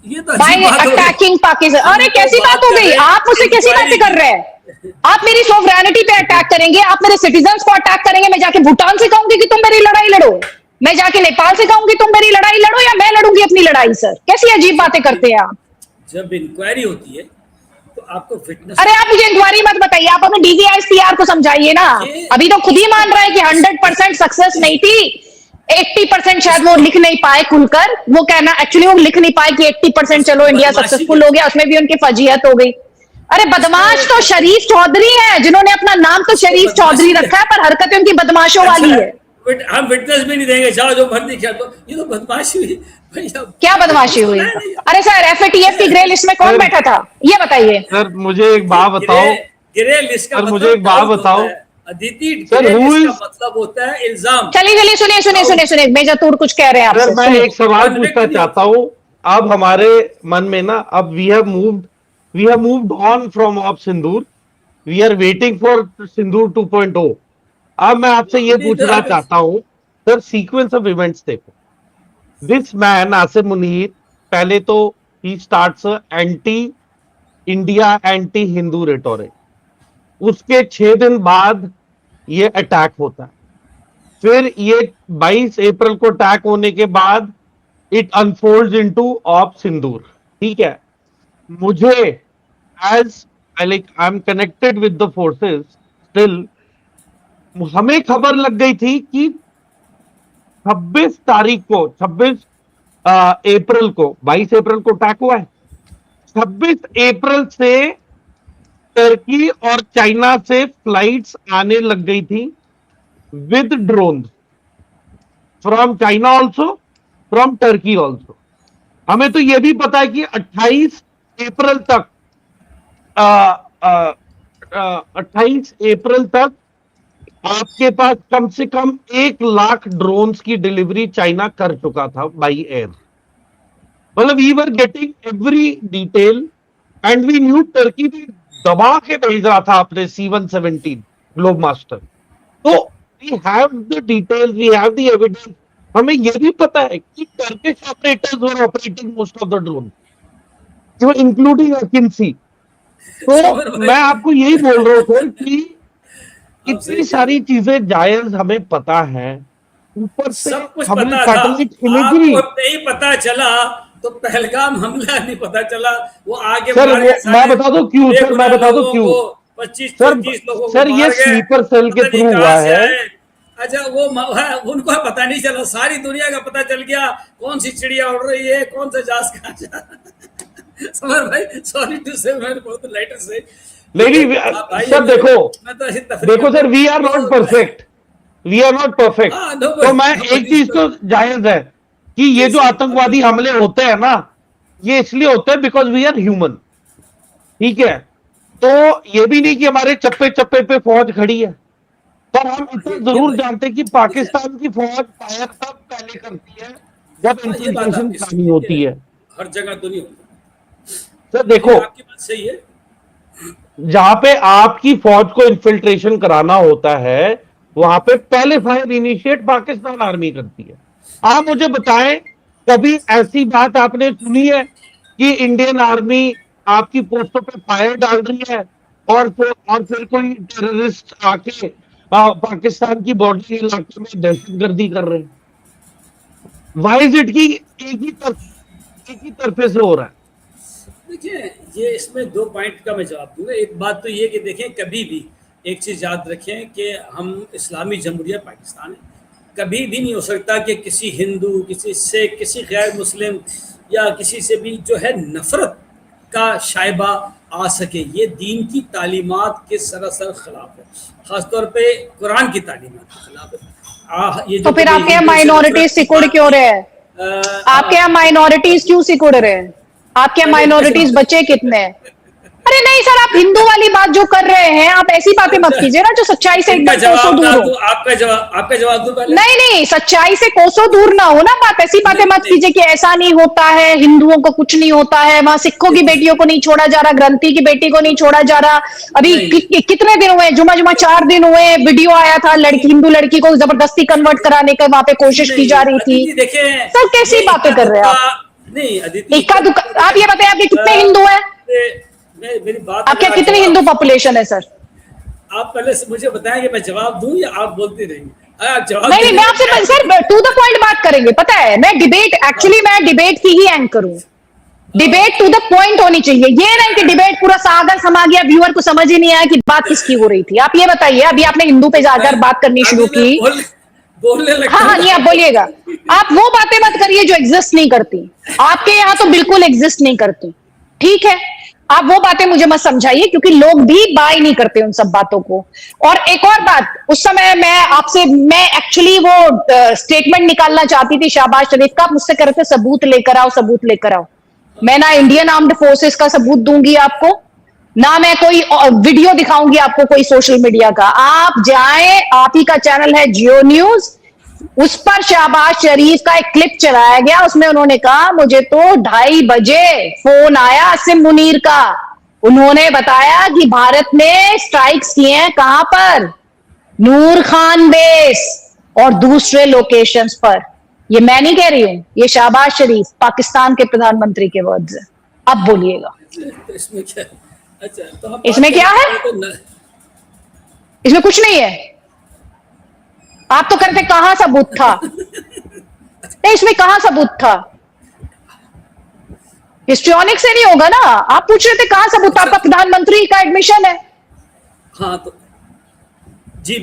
ये तो बाय अजीब बात हो गई। अटैकिंग पाकिस्तान। अरे कैसी बात हो गई? आप मुझसे कैसी बातें कर रहे हैं? आप मेरी सोवरेनिटी पे अटैक करेंगे, आप मेरे सिटीजन्स को अटैक करेंगे। मैं जाके भूटान से कहूंगी कि तुम मेरी लड़ाई लड़ो, मैं जाके नेपाल से कहूंगी तुम मेरी लड़ाई लड़ो, या मैं लड़ूंगी अपनी लड़ाई? सर कैसी अजीब बातें करते हैं आप। जब इंक्वायरी होती है तो आपको फिटनेस, अरे आप मुझे इंक्वायरी मत बताइए, आप अपने DGISPR को समझाइए ना। अभी तो खुद ही मान रहा है कि 100% सक्सेस नहीं थी, 80% शायद वो लिख नहीं पाए खुलकर। वो कहना एक्चुअली वो लिख नहीं पाए कि 80% चलो इंडिया सक्सेसफुल हो गया, उसमें भी उनकी फजीहत हो गई। अरे बदमाश तो शरीफ चौधरी है, जिन्होंने अपना नाम तो शरीफ चौधरी रखा है, पर हरकतें उनकी बदमाशों वाली है। हम विटनेस भी नहीं देंगे, जाओ जो मर्जी कर दो। ये तो बदमाशी हुई भैया। क्या बदमाशी हुई? अरे सर, FATF की ग्रे लिस्ट में कौन बैठा था ये बताइए। सर मुझे एक बात बताओ, ग्रे लिस्ट का सर मतलब मुझे एक बात बताओ अदिति, सर, ग्रे लिस्ट का who is- मतलब होता है इल्जाम। चलिए सुनिए, मेजर तूर कुछ कह रहे हैं सर आपसे। मैं सुनिए। एक सवाल Convict पूछना नहीं चाहता हूँ। अब हमारे मन में ना, अब we have moved on from of Sindoor, we are waiting for Sindoor 2.0। अब मैं आपसे ये पूछना चाहता हूँ सर, सीक्वेंस ऑफ इवेंट्स देखो। दिस मैन आसिम मुनीर, पहले तो ही starts anti India, anti Hindu rhetoric, उसके 6 दिन बाद ये अटैक होता है। फिर ये 22 अप्रैल को अटैक होने के बाद it unfolds into op Sindoor, ठीक है। मुझे as I am connected with the forces still, हमें खबर लग गई थी कि 26 तारीख को, 26 अप्रैल को, 22 अप्रैल को अटैक हुआ है। 26 अप्रैल से टर्की और चाइना से फ्लाइट्स आने लग गई थी with drone, from China also, from Turkey also. हमें तो यह भी पता है कि 28 अप्रैल तक 28 अप्रैल तक आपके पास कम से कम 1 लाख ड्रोन्स की डिलीवरी चाइना कर चुका था बाई एयर। मतलब we were getting every detail and we knew Turkey भी दबा के भेज रहा था अपने C-117 ग्लोब मास्टर। तो we have the detail, we have the evidence. हमें यह भी पता है कि Turkish operators were operating most of the drone, including Akinci. तो मैं आपको यही बोल रहा हूं कि इतनी सारी चीजें जायज हमें पता है, ऊपर से सब कुछ हमने पता था। Satellite imagery. आपको नहीं पता चला तो पहलगाम हमला नहीं पता चला, वो आगे सर मार के मैं बता दूं क्यों, सर मैं बता दूं क्यों 25-25 लोगों को सर मार ये गए, स्लीपर सेल के पता नहीं थ्रू हुआ कहां से है। आए। अच्छा, वो उनको पता नहीं चला, सारी दुनिया का पता चल गया कौन सी चिड़िया उड़ रही है, कौन सा जहाज कहां जा रहा है। समर भाई, सॉरी टू से, मैंने बहुत लाइटर से नहीं सर, देखो sir, we are not perfect, we are not perfect. तो मैं एक चीज तो जायज है कि ये जो आतंकवादी हमले होते हैं ना, ये इसलिए होते हैं बिकॉज वी आर ह्यूमन, ठीक है। तो ये भी नहीं कि हमारे चप्पे चप्पे पे फौज खड़ी है, पर हम इतना जरूर जानते हैं कि पाकिस्तान की फौज फायर तब पहले करती है जब हाँ, ये बात इंफिल्ट्रेशन आपकी करानी सही है होती कि है। हर जगह तो नहीं होता। सर ये देखो, आपकी बात सही है। जहां पे आपकी फौज को इन्फिल्ट्रेशन कराना होता है वहां पे पहले फायर इनिशिएट पाकिस्तान आर्मी करती है। आप मुझे बताएं, कभी ऐसी बात आपने सुनी है कि इंडियन आर्मी आपकी पोस्टों पे फायर डाल रही है और फिर कोई टेररिस्ट आके पाकिस्तान की बॉर्डर इलाके में दहशतगर्दी कर रहे हैं? वाई इज इट की एक ही तरफे से हो रहा है? देखिए, ये इसमें 2 पॉइंट का मैं जवाब दूँगा। एक बात तो ये कि देखें, कभी भी एक चीज़ याद रखें कि हम इस्लामी जमहूरिया पाकिस्तान है। कभी भी नहीं हो सकता कि किसी हिंदू, किसी सिख, किसी गैर मुस्लिम या किसी से भी जो है नफ़रत का शाइबा आ सके। ये दीन की तालीमात के सरासर ख़िलाफ़ है। ख़ास तौर पे कुरान की तालीमात के ख़िलाफ़ है। ये तो जो फिर कभी आपके यहाँ हिंदू से नफ़रत माइनॉरिटीज की सिकुड़ बात क्यों की, रहे हैं? आपके यहाँ माइनॉरिटीज क्यों सिकुड़ रहे हैं? आपके यहाँ पहले इनका माइनॉरिटीज जवाब बचे कितने हैं? अरे नहीं सर, आप हिंदू वाली बात जो कर रहे हैं, आप ऐसी बातें मत अच्छा, कीजिए ना जो सच्चाई से इनका एकदम कोसों जवाब ना दूर हो। दूं, आपका जवाब दूं पहले। नहीं नहीं, सच्चाई से कोसों दूर ना हो ना। आप ऐसी बातें नहीं मत नहीं कीजिए कि ऐसा नहीं होता है, हिंदुओं को कुछ नहीं होता है, वहां सिखों की बेटियों को नहीं छोड़ा जा रहा, ग्रंथी की बेटी को नहीं छोड़ा जा रहा। अभी नहीं कितने दिन हुए, जुमा जुमा 4 दिन हुए, वीडियो आया था लड़की, हिंदू लड़की को जबरदस्ती कन्वर्ट कराने का वहां पे कोशिश की जा नहीं रही थी। अदिति, देखें, सर ये कैसी बातें इक्का कर रहे हैं दुक्का आप? नहीं अदिति, इक्का इक्का दुक्का? दुक्का आप ये देखें। बताएं, आपके कितने हिंदू हैं? मेरी बात आपके अगर यहाँ आप कितनी जवाब, हिंदू पॉपुलेशन है सर? आप पहले से मुझे बताएं कि मैं जवाब दूं या आप बोलती रहेंगी। अगर आप जवाब नहीं नहीं, देने मैं को आपसे तैयार सर नहीं। टू द पॉइंट बात करेंगे। पता है, मैं डिबेट, हाँ, एक्चुअली मैं डिबेट की ही एंकर हूं। डिबेट टू अच्छा, द पॉइंट होनी चाहिए, ये नहीं कि डिबेट पूरा सागर समा गया, व्यूअर को समझ ही नहीं आया कि बात किसकी हो रही थी। आप ये बताइए, अभी आपने हिंदू पे मैं जाकर बात करनी शुरू अभी मैं की। बोलने हाँ लगता हूँ हाँ, तो नहीं आप आप बोलिएगा। बोलती आप वो बातें मत करिए जो एग्जिस्ट नहीं करती। आपके यहाँ तो बिल्कुल एग्जिस्ट नहीं करती। ठीक है, आप वो बातें मुझे मत समझाइए, क्योंकि लोग भी बाय नहीं करते उन सब बातों को। और एक और बात, उस समय मैं एक्चुअली वो स्टेटमेंट निकालना चाहती थी शहबाज शरीफ का। आप मुझसे कह रहे थे सबूत लेकर आओ, सबूत लेकर आओ। मैं ना इंडियन आर्म्ड फोर्सेस का सबूत दूंगी आपको, ना मैं कोई वीडियो दिखाऊंगी आपको कोई सोशल मीडिया का। आप जाएं, आप ही का चैनल है जियो न्यूज, उस पर शहबाज शरीफ का एक क्लिप चलाया गया। उसमें उन्होंने कहा, मुझे तो 2:30 बजे फोन आया असीम मुनीर का। उन्होंने बताया कि भारत ने स्ट्राइक्स किए हैं कहां पर, नूर खान बेस और दूसरे लोकेशंस पर। ये मैं नहीं कह रही हूं, ये शहबाज शरीफ पाकिस्तान के प्रधानमंत्री के वर्ड्स हैं। अब बोलिएगा, हैं। तो इसमें क्या? अच्छा, तो हम बात इसमें क्या करने है? लगे तो इसमें कुछ नहीं है। आप तो करते कहां सबूत था? नहीं, इसमें कहां सबूत था? हिस्ट्रियोनिक से नहीं होगा ना। आप पूछ रहे थे कहां सबूत था? अच्छा, आपका प्रधानमंत्री का एडमिशन है। हाँ तो जी,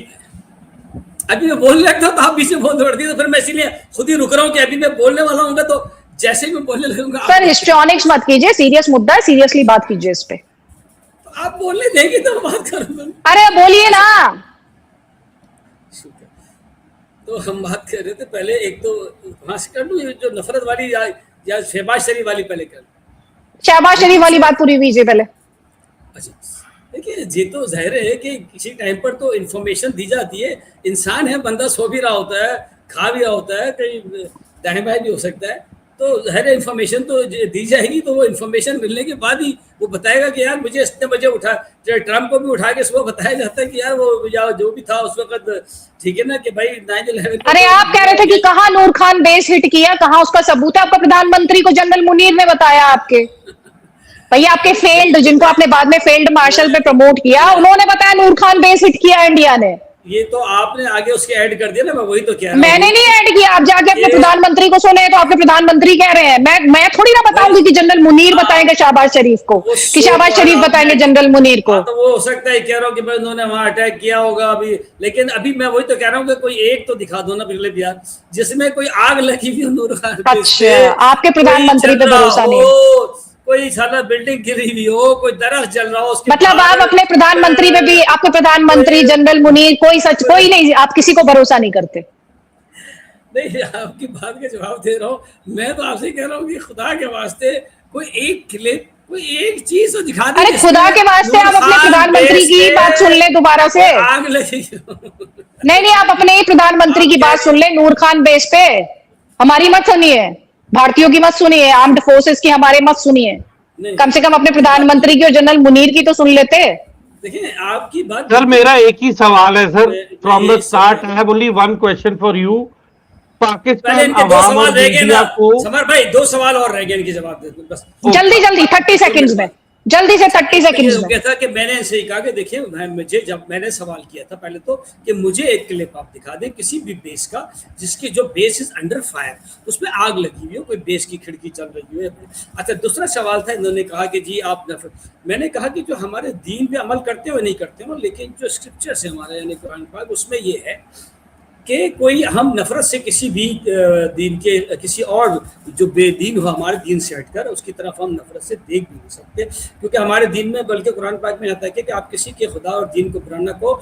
अभी मैं बोलने लगता हूँ तो आप बीच में बोल दौड़ती, तो फिर मैं इसीलिए खुद ही रुक रहा हूँ कि अभी मैं बोलने वाला हूँ, तो जैसे ही मैं बोलने लगूंगा सर हिस्ट्रियोनिक्स मत कीजिए, सीरियस मुद्दा है, सीरियसली बात कीजिए इस पे। आप बोलने देंगे तो मैं बात करूंगा। अरे बोलिए ना। ठीक है, तो हम बात कर रहे थे पहले, एक तो वहां से कर लूँ, ये जो नफरत वाली या शहबाज शरीफ वाली पहले कर लूँ। शहबाज शरीफ वाली दूसरा, बात पूरी कीजिए पहले। अच्छा, देखिए, ये तो जाहिर है कि किसी टाइम पर तो इन्फॉर्मेशन दी जाती है। इंसान है, बंदा सो भी रहा होता है, खा भी रहा होता है, कहीं दाएं बाएं भी हो सकता है, तो जाहिर है इन्फॉर्मेशन तो दी जाएगी। तो वो इन्फॉर्मेशन मिलने के बाद ही वो बताएगा कि यार मुझे इतने बजे उठा, जो ट्रम्प को भी उठा के सुबह बताया जाता है कि यार वो या जो भी था उस वक्त, ठीक है ना, कि भाई 9/11 अरे आप कह रहे थे कि कहां नूर खान बेस हिट किया, कहां उसका सबूत है? आपका प्रधानमंत्री को जनरल मुनीर ने बताया आपके भैया, आपके फेल्ड, जिनको आपने बाद में फील्ड मार्शल पे प्रमोट किया, उन्होंने बताया नूर खान बेस हिट किया इंडिया ने। ये तो आपने आगे उसके ऐड कर दिया ना, मैं वही तो कह रहा मैंने हूँ नहीं ऐड किया। आप जाके अपने ये प्रधानमंत्री को सुने, तो आपके प्रधानमंत्री कह रहे हैं। मैं थोड़ी ना भाई, बताऊंगी कि जनरल मुनीर हाँ, बताएंगे शहबाज शरीफ को, वो कि सो शहबाज कॉल्ड शरीफ आपने, बताएंगे जनरल मुनीर हाँ को। तो वो हो सकता है, कह रहा हूँ कि भाई उन्होंने वहां अटैक किया होगा अभी, लेकिन अभी मैं वही तो कह रहा हूँ कि कोई एक तो दिखा दो ना पिछले बिहार, जिसमें कोई आग लगी हुई हो नूर खान पे, अच्छा, आपके कोई प्रधानमंत्री जल पे रहा भरोसा नहीं है? हो, कोई साला बिल्डिंग गिरी हुई हो, कोई दरख्त जल रहा हो उसके मतलब आप बाहर, अपने प्रधानमंत्री पे भी, आपके प्रधानमंत्री कोई जनरल मुनीर, कोई नहीं, आप किसी को भरोसा नहीं करते? नहीं, आपकी बात का जवाब दे रहा हूँ। मैं तो आपसे कह रहा हूँ कि खुदा के वास्ते कोई एक क्लिप कोई एक चीज तो दिखा दे। अरे खुदा के वास्ते आप अपने प्रधानमंत्री की बात सुन ले दोबारा से। आग लगेगी। नहीं नहीं, आप अपने ही प्रधानमंत्री की बात सुन ले, नूर खान बेस पे। हमारी मत सुनिए, भारतीयों की मत सुनिए, आर्म्ड फोर्सेस की हमारे मत सुनिए। कम से कम अपने प्रधानमंत्री की और जनरल मुनीर की तो सुन लेते। देखिए आपकी बात सर मेरा एक ही सवाल है सर, फ्रॉम द यही स्टार्ट सवाल I have only one question for you. पहले पाकिस्तान इनके दो अवाम सवाल और रह गए ना मीडिया को समर भाई, 2 सवाल और रह गए, इनके जवाब दे दो बस। जल्दी जल्दी 30 सेकंड्स में, जल्दी से 30 सेकंड्स हो में। गया था कि मैंने ऐसे ही कहा कि देखिए मुझे, जब मैंने सवाल किया था पहले तो कि मुझे एक क्लिप आप दिखा दें किसी भी बेस का जिसकी जो बेस इज अंडर फायर, उसमें आग लगी हुई हो, कोई बेस की खिड़की चल रही हो। अच्छा, दूसरा सवाल था, इन्होंने कहा कि जी आप मैंने कहा कि जो हमारे दीन पे अमल करते हो नहीं करते हो, लेकिन जो स्क्रिप्चर्स है हमारे यानी कुरान पाक, उसमें ये है कि कोई हम नफरत से किसी भी दीन के किसी और जो बेदीन हो हमारे दीन से हटकर उसकी तरफ हम नफरत से देख भी नहीं सकते, क्योंकि हमारे दीन में, बल्कि कुरान पाक में आता है कि आप किसी के खुदा और दीन को बुरा न को,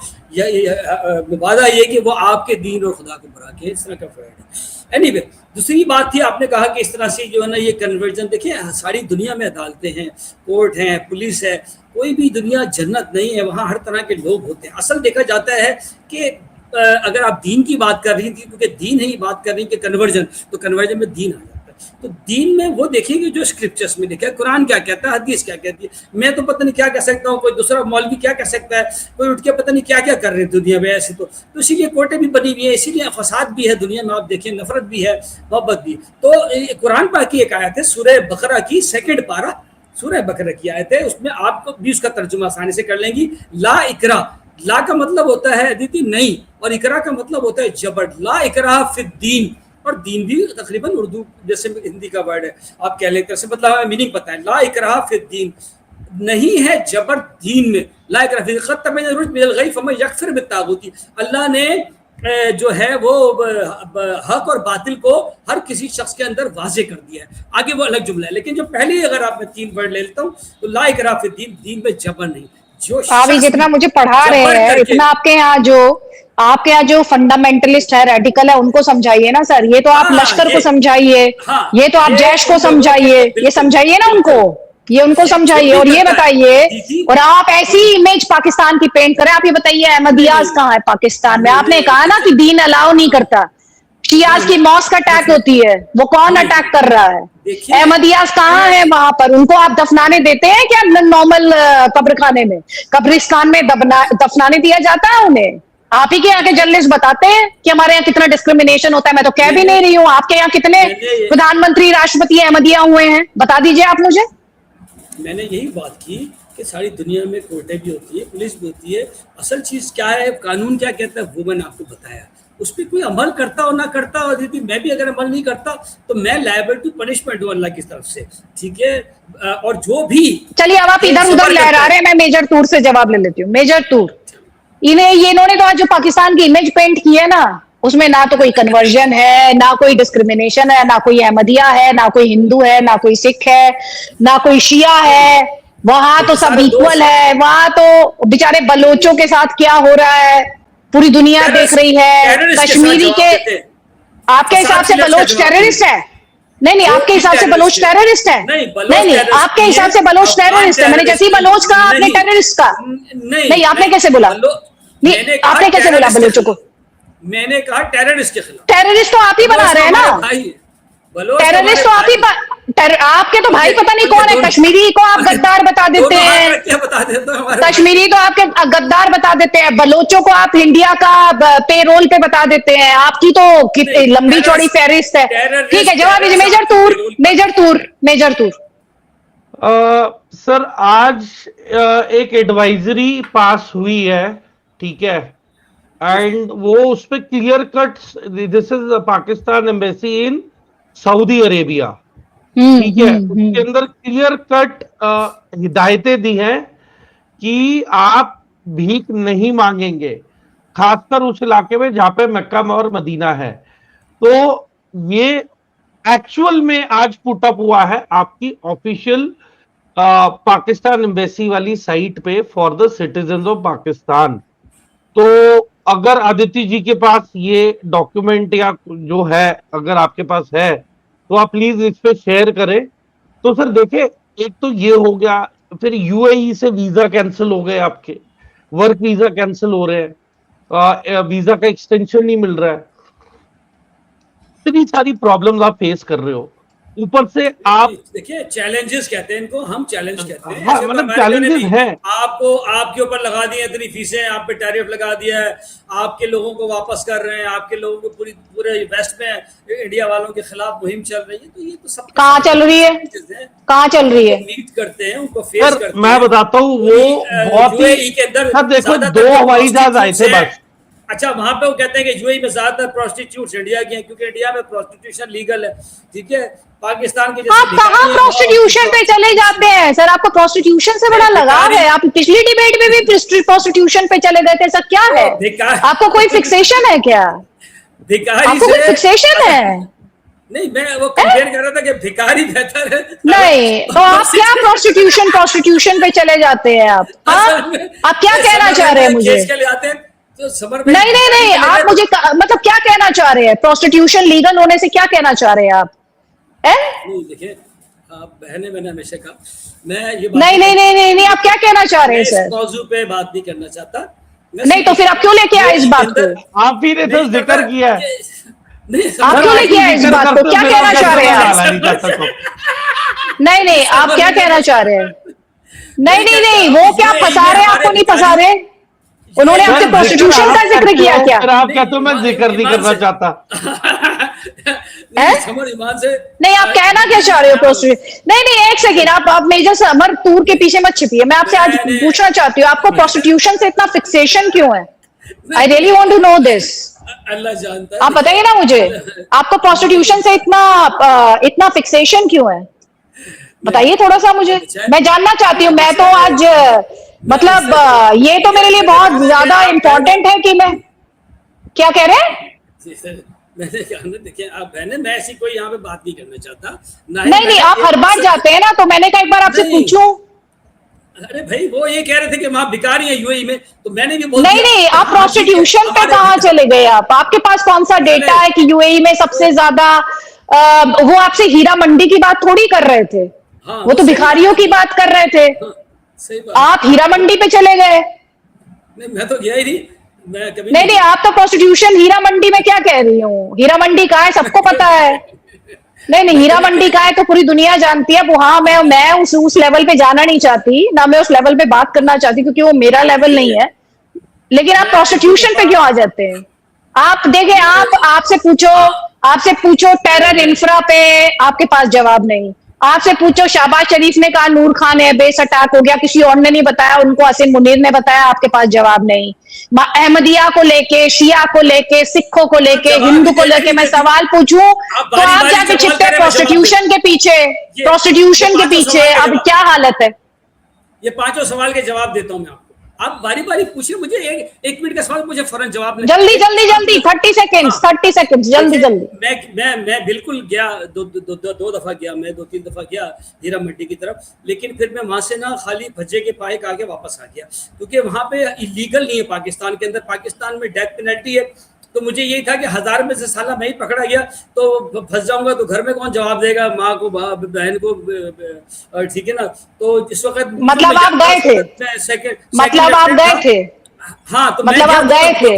वादा ये कि वो आपके दीन और खुदा को बुरा के, इस तरह का फ्रेंड है। एनीवे, दूसरी बात थी, आपने कहा कि इस तरह से जो है ना ये कन्वर्जन, देखिए सारी दुनिया में अदालतें हैं, कोर्ट हैं, पुलिस है, कोई भी दुनिया जन्नत नहीं है, वहाँ हर तरह के लोग होते हैं। असल देखा जाता है कि अगर आप दीन की बात कर रही थी, क्योंकि दीन ही बात कर रही कि कन्वर्जन, तो कन्वर्जन में दीन आ जाता है। तो दीन में वो देखेंगे जो स्क्रिप्चर्स में लिखा है, कुरान क्या कहता है, हदीस क्या कहती है। मैं तो पता नहीं क्या कह सकता हूँ, कोई दूसरा मौलवी क्या कह सकता है, कोई उठ के पता नहीं क्या क्या कर रहे हैं दुनिया में ऐसे। तो इसीलिए कोर्टें भी बनी हुई है, इसीलिए फसाद भी है दुनिया में, आप देखें नफरत भी है, मोहब्बत भी। तो कुरान पाक की एक आयत है सूरह बकरा की 2 पारा, सूरह बकरा की आयत है, उसमें आपको भी उसका तर्जुमा आसानी से कर लेंगी। ला इकरा, ला का मतलब होता है अदिति नहीं, और इकरा का मतलब होता है जबर। ला इकरा फिद दीन, और दीन भी तकरीबन उर्दू जैसे हिंदी का वर्ड है, आप कह लेते हैं, मतलब मीनिंग पता है। ला इकरा फिद दीन, नहीं है जबर दीन में। ला इकरा फिद खत तबय्यन रुश्द मिनल गय फमन यकफिर बित्तागूत, अल्लाह ने जो है वो हक और बातिल को हर किसी शख्स के अंदर वाजे कर दिया है। आगे वो अलग जुमला है, लेकिन जो पहले अगर आप मैं 3 वर्ड ले लेता हूँ तो ला इकरा फिद दीन, दीन में जबर नहीं। जो आप ही जितना मुझे पढ़ा रहे हैं, इतना आपके यहाँ जो फंडामेंटलिस्ट है, रेडिकल है, उनको समझाइए ना सर। ये तो आप लश्कर को समझाइए, ये तो आप जैश को समझाइए, ये समझाइए ना उनको, ये उनको समझाइए और ये बताइए। और आप ऐसी इमेज पाकिस्तान की पेंट करें। आप ये बताइए अहमदियाज कहाँ है पाकिस्तान में? आपने कहा ना कि दीन अलाउ नहीं करता, शियाज की मॉस्क अटैक होती है, वो कौन अटैक कर रहा है? अहमदियाज कहाँ है वहां पर? उनको आप दफनाने देते हैं क्या नॉर्मल कब्रखाने में, कब्रिस्तान में दफनाने दिया जाता है उन्हें? आप ही के यहाँ के जर्नलिस्ट बताते हैं कि हमारे यहाँ कितना डिस्क्रिमिनेशन होता है। मैं तो कह भी नहीं रही हूँ। आपके यहाँ कितने प्रधानमंत्री, राष्ट्रपति अहमदिया हुए हैं, बता दीजिए आप मुझे। मैंने यही बात की कि सारी दुनिया में कोर्टें भी होती है, पुलिस भी होती है। असल चीज क्या है, कानून क्या कहता है, वो मैंने आपको बताया। उस पर कोई अमल करता हो ना करता हो, दीदी मैं भी अगर अमल नहीं करता तो मैं लायबल टू पनिशमेंट हूँ अल्लाह की तरफ से, ठीक है। और जो भी, चलिए अब आप इधर उधर लहरा रहे हैं, मैं मेजर तूर से जवाब ले लेती हूँ। मेजर तूर, इन्होंने तो आज जो पाकिस्तान की इमेज पेंट की है ना, उसमें ना तो कोई कन्वर्जन है, ना कोई डिस्क्रिमिनेशन है, ना कोई अहमदिया है, ना कोई हिंदू है, ना कोई सिख है, ना कोई शिया है। वहां तो सब इक्वल है। वहां तो बेचारे बलोचों के साथ क्या हो रहा है पूरी दुनिया देख रही है। कश्मीरी के, आपके हिसाब से बलोच टेररिस्ट है? नहीं, आपके हिसाब से बलोच टेररिस्ट है? नहीं, आपके हिसाब से बलोच टेररिस्ट है? मैंने जैसे ही बलोच कहा आपने टेररिस्ट कहा। नहीं, आपने कैसे बोला? नहीं, आपने कैसे बोला बलोचों को? मैंने कहा टेररिस्ट के खिलाफ। टेररिस्ट तो आप ही बना रहे हैं ना, टेररिस्ट तो आप ही आपके तो भाई पता नहीं कौन है। कश्मीरी को आप गद्दार बता देते हैं, क्या बता देते हैं? कश्मीरी तो आपके गद्दार बता देते हैं, बलोचों को आप इंडिया का पेरोल पे बता देते हैं। आपकी तो कितनी लंबी चौड़ी फहरिस्त है। ठीक है, जवाब दीजिए। मेजर तूर, मेजर तूर, मेजर तूर। सर आज एक एडवाइजरी पास हुई है, ठीक है, एंड वो उस पर clear cut, this is Pakistan embassy in Saudi Arabia, ठीक है, उसके अंदर क्लियर कट हिदायतें दी हैं कि आप भीख नहीं मांगेंगे, खासकर उस इलाके में जहां पे मक्का और मदीना है। तो ये एक्चुअल में आज पुट अप हुआ है आपकी ऑफिशियल पाकिस्तान एम्बेसी वाली साइट पे for the citizen of Pakistan. तो अगर आदित्य जी के पास ये डॉक्यूमेंट या जो है, अगर आपके पास है तो आप प्लीज इस पे शेयर करें। तो सर देखिए, एक तो ये हो गया, फिर यूएई से वीजा कैंसिल हो गए, आपके वर्क वीजा कैंसिल हो रहे हैं, वीजा का एक्सटेंशन नहीं मिल रहा है, इतनी सारी प्रॉब्लम्स आप फेस कर रहे हो, ऊपर से आप देखिए चैलेंजेस कहते हैं इनको, हम चैलेंज कहते हैं। हाँ ऐसे तो मतलब अमेरिका ने चैलेंजेस भी हैं। आपको आपके ऊपर लगा दी है इतनी फीसें, आप पे टैरिफ लगा दिया है, आपके लोगों को वापस कर रहे हैं, आपके लोगों को पूरे वेस्ट में इंडिया वालों के खिलाफ मुहिम चल रही है। तो ये तो सब कहाँ चल रही है, कहाँ चल रही है? मीट करते हैं, उनको फेस सर करते मैं हैं। बताता हूँ, वो बहुत यूएई ही के अंदर सर देखो, ज्यादातर 2 जो हवाई जहाज आए थे prostitutes हैं, बस। अच्छा वहां पे वो कहते हैं कि यूएई में ज्यादातर प्रोस्टिट्यूट्स इंडिया की हैं, क्योंकि इंडिया में प्रोस्टिट्यूशन लीगल है, ठीक है। पाकिस्तान की जैसे आप कहाँ प्रोस्टिट्यूशन पे चले जाते हैं सर? आपको प्रोस्टिट्यूशन से बड़ा लगाव है। आप पिछली डिबेट में भी प्रोस्टिट्यूशन पे चले गए थे सर, क्या है आपको? कोई फिक्सेशन है क्या? भिखारी आपको कोई से फिक्सेशन है? नहीं, मैं वो कंपेयर कर रहा था कि भिखारी बेहतर है। नहीं, तो आप क्या प्रोस्टिट्यूशन पे चले जाते हैं आप? हाँ, आप क्या कहना चाह रहे हैं मुझे? केस के लिए आते हैं तो समर में नहीं नहीं नहीं, आप मुझे मतलब क्या कहना चाह रहे हैं? प्रोस्टिट्यूशन लीगल होने से क्या कहना चाह रहे हैं आप? नहीं देखिए, आप बहने मैंने हमेशा कहा, मैं ये बात नहीं नहीं नहीं नहीं नहीं, आप क्या कहना चाह रहे हैं इस सर? मौजू पे बात नहीं करना चाहता। नहीं तो फिर आप क्यों लेके आए इस बात को? आप ही ने तो जिक्र किया है, आप क्यों लेके आए इस बात को? क्या कहना चाह रहे हैं आप? नहीं नहीं, आप क्या कहना चाह रहे हैं? नहीं नहीं नहीं, वो क्या फंसा रहे हैं आपको? नहीं फंसा रहे, उन्होंने आपसे प्रोस्टिट्यूशन का जिक्र किया क्या? आप कहते हो मैं जिक्र नहीं करना चाहता। समर ईमान से नहीं, आप कहना क्या चाह रहे हो प्रोस्टिट्यूशन? नहीं नहीं, एक सेकेंड, आप मेजर समर तूर के पीछे मत छिपिए। मैं आपसे आज पूछना चाहती हूँ, आपको प्रोस्टिट्यूशन से इतना फिक्सेशन क्यों है? I really want to know this. अल्लाह जानता है। आप बताइए ना मुझे, आपको प्रोस्टिट्यूशन से इतना फिक्सेशन क्यों है? बताइए थोड़ा सा मुझे, मैं जानना चाहती हूँ। मैं तो आज मतलब ये तो मेरे लिए बहुत ज्यादा इम्पोर्टेंट है कि मैं क्या कह रहे हैं? मैंने कहा ना, देखिए आप बहने, मैं ऐसी कोई यहाँ पे बात नहीं करना चाहता। नहीं नहीं, आप हर बार जाते हैं ना, तो मैंने कहा एक बार आपसे पूछूं। अरे भाई वो ये कह रहे थे कि वहां भिखारी है यूएई में, तो मैंने भी बोल नहीं नहीं, आप प्रोस्टिट्यूशन पे कहाँ चले गए? आपके पास कौन सा डेटा है कि यूएई में सबसे ज्यादा? वो आपसे हीरा मंडी की बात थोड़ी कर रहे थे, वो तो भिखारियों की बात कर रहे थे। सही बात। आप हीरा मंडी पे चले गए। नहीं मैं तो गया ही नहीं, मैं कभी नहीं नहीं, आप तो प्रोस्टिट्यूशन हीरा मंडी में क्या कह रही हूँ? हीरा मंडी कहाँ है सबको पता है। नहीं नहीं, हीरा मंडी कहाँ है तो पूरी दुनिया जानती है। वो हाँ, मैं उस लेवल पे जाना नहीं चाहती ना, मैं उस लेवल पे बात करना चाहती, क्योंकि वो मेरा लेवल नहीं है। लेकिन आप प्रोस्टिट्यूशन पे क्यों आ जाते हैं? आप देखें, आपसे पूछो टेरर इंफ्रा पे, आपके पास जवाब नहीं। आपसे पूछो शहबाज शरीफ ने कहा नूर खान है बेस अटैक हो गया, किसी और ने नहीं बताया, उनको असीम मुनीर ने बताया, आपके पास जवाब नहीं। अहमदिया को लेके, शिया को लेके, सिखों को लेके, हिंदू को लेके मैं सवाल पूछूं तो आप जाके छिपते प्रोस्टिट्यूशन के पीछे। प्रोस्टिट्यूशन के पीछे अब क्या हालत है? ये पांचों सवाल के जवाब देता हूं मैं आपको, आप बारी बारी पूछिए मुझे। एक मिनट का सवाल मुझे फौरन जवाब नहीं। जल्दी जल्दी जल्दी, 30 सेकंड्स, जल्दी जल्दी। मैं बिल्कुल गया, दो दफा गया, मैं 2-3 दफा गया हीरा मंडी की तरफ, लेकिन फिर मैं वहां से ना खाली भज्जे के पाए आगे वापस आ गया, क्योंकि वहां पे इलीगल नहीं है पाकिस्तान के अंदर। पाकिस्तान में डेथ पेनल्टी है, तो मुझे यही था कि 1000 में से साला मैं ही पकड़ा गया तो फंस जाऊंगा, तो घर में कौन जवाब देगा, माँ को, बहन को, ठीक है ना। तो इस वक्त मतलब आप गए थे, मतलब आप गए थे, हाँ, तो मतलब आप गए थे।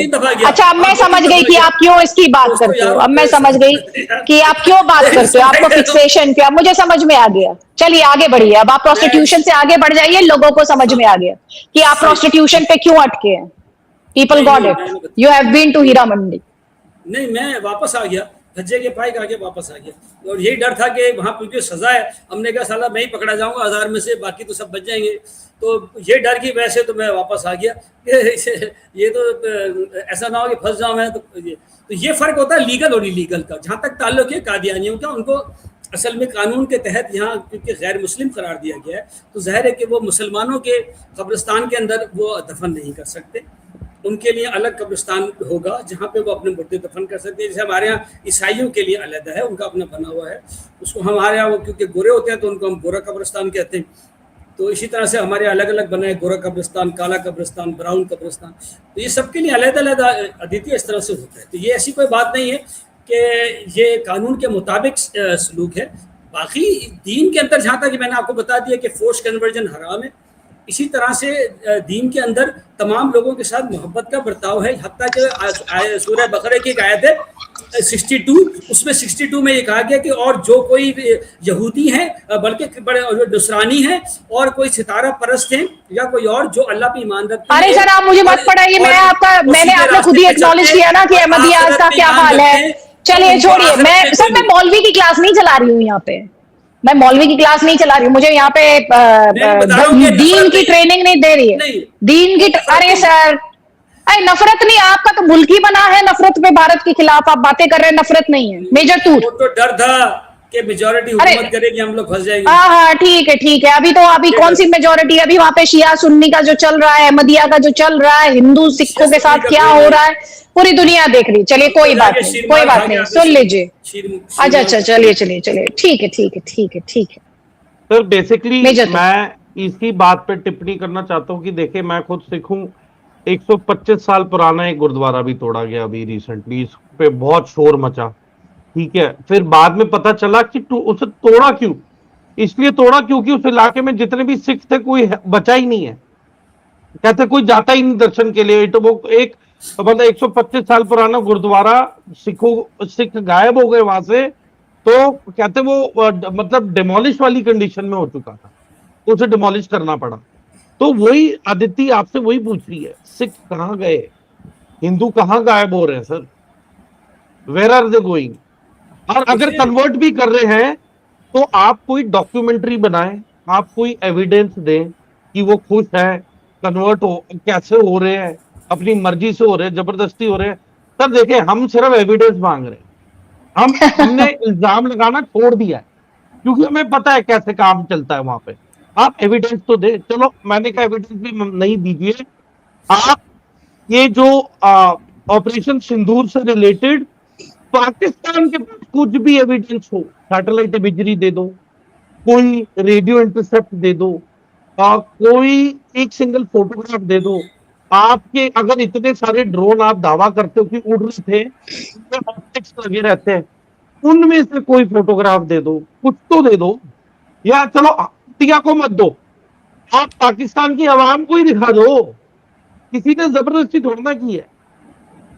अच्छा, अब मैं समझ गई कि आप क्यों इसकी बात करते हो। अब मैं समझ गई कि आप क्यों बात करते हो, आपको फिक्सेशन क्या, मुझे समझ में आ गया। चलिए आगे बढ़िए, अब आप प्रोस्टिट्यूशन से आगे बढ़ जाइए, लोगों को समझ में आ गया कि आप प्रोस्टिट्यूशन पे क्यों अटके हैं। People got it. You have been to Heera Mandi. नहीं, मैं वापस आ गया, भज्जे के पाई आगे वापस आ गया, और यही डर था कि वहां क्योंकि सजा है, हमने कहा साला मैं ही पकड़ा जाऊंगा 1000 में से, बाकी तो सब बच जाएंगे। तो ये डर की वजह से तो मैं वापस आ गया कि ये तो ऐसा ना हो कि फंस जाऊं मैं। तो ये फर्क होता है लीगल और इलीगल का। जहां तक ताल्लुक है कादियानियों का, उनको असल में कानून के तहत यहाँ क्योंकि गैर मुस्लिम करार दिया गया है, तो जाहिर है कि वो मुसलमानों के कब्रिस्तान के अंदर वो दफन नहीं कर सकते। उनके लिए अलग कब्रिस्तान होगा जहाँ पे वो अपने मुर्दे दफन कर सकते हैं। जैसे हमारे यहाँ ईसाइयों के लिए अलग है, उनका अपना बना हुआ है, उसको हमारे यहाँ वो क्योंकि गोरे होते हैं तो उनको हम गोरा कब्रिस्तान कहते हैं। तो इसी तरह से हमारे अलग अलग बना है, गोरा कब्रिस्तान, काला कब्रिस्तान, ब्राउन कब्रिस्तान। तो ये सबके लिए अलग अलग अद्वितीय इस तरह से होता है। तो ये ऐसी कोई बात नहीं है कि ये कानून के मुताबिक सलूक है। बाकी दीन के अंदर जहाँ तक मैंने आपको बता दिया कि फोर्स कन्वर्जन हराम है, इसी तरह से दीन के अंदर तमाम लोगों के साथ मोहब्बत का बर्ताव है। हत्ता कि सूरह बकरे की एक आयत है 62, उसमें 62 में ये कहा गया कि और जो कोई यहूदी हैं, बल्कि बड़े जो नसरानी हैं, और कोई सितारा परस्त हैं, या कोई और जो अल्लाह पे ईमान रखते हैं। अरे सर आप मुझे मत पढ़ाइए, मैं आपका, मैंने आपने खुद ही एक्नॉलेज किया ना कि अहमदियाज का क्या हाल है। चलिए छोड़िए, मैं सर मैं मौलवी की क्लास नहीं चला रही हूँ यहाँ पे, मैं मौलवी की क्लास नहीं चला रही हूँ, मुझे यहाँ पे दीन की ट्रेनिंग नहीं दे रही है, दीन की। अरे सर, अरे नफरत नहीं, आपका तो मुल्क ही बना है नफरत पे, भारत के खिलाफ आप बातें कर रहे हैं, नफरत नहीं है मेजर तूर। वो तो डर था कि मेजॉरिटी हुकूमत करेगी, हम लोग फंस जाएंगे। हाँ हाँ ठीक है, अभी कौन सी मेजोरिटी, अभी वहां पे शिया सुन्नी का जो चल रहा है, अहमदिया का जो चल रहा है, हिंदू सिखों के साथ क्या हो रहा है, पूरी दुनिया देख रही। चलिए कोई बात नहीं, सुन लीजिए। अच्छा, चलिए, ठीक है। सर बेसिकली मैं इसी बात पे टिप्पणी करना चाहता हूँ कि देखिए, मैं खुद सिख हूं, 125 साल पुराना एक गुरुद्वारा भी तोड़ा गया अभी रिसेंटली, इस पे बहुत शोर मचा, ठीक है। फिर बाद में पता चला कि उसे तोड़ा क्यों, इसलिए तोड़ा क्योंकि उस इलाके में जितने भी सिख थे कोई बचा ही नहीं है, कहते कोई जाता ही नहीं दर्शन के लिए। तो वो एक मतलब 125 साल पुराना गुरुद्वारा, सिख गायब हो गए वहां से, तो कहते वो मतलब डिमोलिश वाली कंडीशन में हो चुका था, उसे डिमोलिश करना पड़ा। तो वही आदित्य आपसे वही पूछ रही है, सिख कहां गए, हिंदू कहां गायब हो रहे हैं sir, where are they going? और अगर कन्वर्ट भी कर रहे हैं तो आप कोई डॉक्यूमेंट्री बनाएं, आप कोई एविडेंस दें कि वो खुश है, कन्वर्ट हो कैसे हो रहे हैं, अपनी मर्जी से हो रहे हैं, जबरदस्ती हो रहे हैं। सर देखिए, हम सिर्फ एविडेंस मांग रहे हैं, हमने इल्जाम लगाना छोड़ दिया है, क्योंकि हमें पता है कैसे काम चलता है वहां पे। आप एविडेंस तो दे, चलो मैंने कहा एविडेंस भी नहीं दीजिए आप, ये जो ऑपरेशन सिंदूर से रिलेटेड पाकिस्तान के पास कुछ भी एविडेंस हो, सैटेलाइट इमेजरी दे दो, कोई रेडियो इंटरसेप्ट दे दो, कोई एक सिंगल फोटोग्राफ दे दो, आपके अगर इतने सारे ड्रोन आप दावा करते हो कि उड़ रहे थे, उनमें ऑप्टिक्स लगे रहते हैं, उनमें से कोई फोटोग्राफ दे दो, कुछ तो दे दो, या चलो इंडिया को मत दो, आप पाकिस्तान की आवाम को ही दिखा दो, किसी ने जबरदस्ती थोड़ा की है।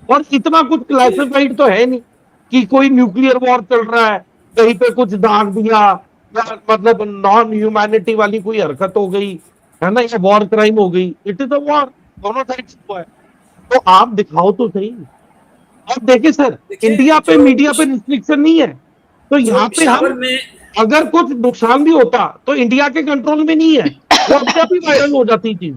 और इतना कुछ क्लासिफाइड तो है नहीं कि कोई न्यूक्लियर वॉर चल रहा है, कहीं पे कुछ दाग दिया, या मतलब नॉन ह्यूमैनिटी वाली कोई हरकत हो गई है ना, या वॉर क्राइम हो गई। इट इज अ वॉर, दोनों साइड हुआ है, तो आप दिखाओ तो सही। और देखिए सर, इंडिया पे मीडिया पे रिस्ट्रिक्शन नहीं है, तो यहाँ पे हम अगर कुछ नुकसान भी होता तो इंडिया के कंट्रोल में नहीं है, वो अपने आप ही वायरल हो जाती चीज।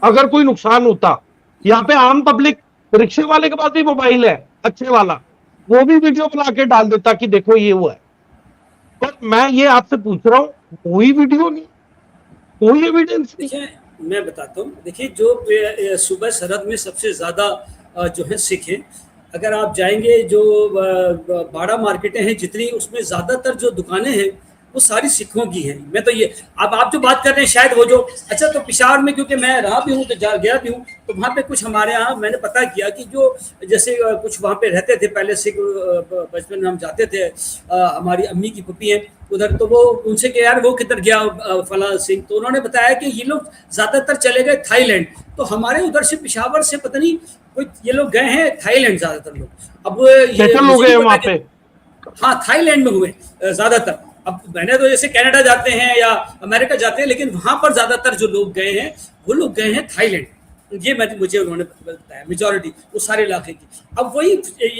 अगर कोई नुकसान होता, यहाँ पे आम पब्लिक, रिक्शे वाले के पास भी मोबाइल है अच्छे वाला, वो भी वीडियो बना के डाल देता कि देखो ये हुआ है। पर मैं ये आपसे पूछ रहा हूँ, कोई वीडियो नहीं, कोई एविडेंस नहीं। मैं बताता हूँ, देखिए जो सुबह सरहद में सबसे ज्यादा जो है सिख है, अगर आप जाएंगे जो बाड़ा मार्केटें हैं जितनी, उसमें ज्यादातर जो दुकानें हैं वो सारी सिखों की हैं। मैं तो ये, अब आप जो बात कर रहे हैं शायद वो जो, अच्छा तो पेशावर में क्योंकि मैं रहा भी हूँ तो गया भी हूँ, तो वहाँ पे कुछ हमारे यहाँ मैंने पता किया कि जो जैसे कुछ वहाँ पे रहते थे पहले सिख, बचपन में हम जाते थे, हमारी अम्मी की पुप्पी है उधर, तो वो उनसे कि यार वो किधर गया फला सिंह, तो उन्होंने बताया कि ये लोग ज्यादातर चले गए थाईलैंड। तो हमारे उधर से पेशावर से पता नहीं कोई ये लोग गए हैं थाईलैंड ज्यादातर लोग। अब ये हो गए वहाँ पे, हाँ थाईलैंड में हुए ज्यादातर। अब मैंने तो जैसे कनाडा जाते हैं या अमेरिका जाते हैं, लेकिन वहां पर ज्यादातर जो लोग गए हैं वो लोग गए हैं थाईलैंड, ये मुझे उन्होंने बताया, मेजॉरिटी वो सारे इलाके की। अब वही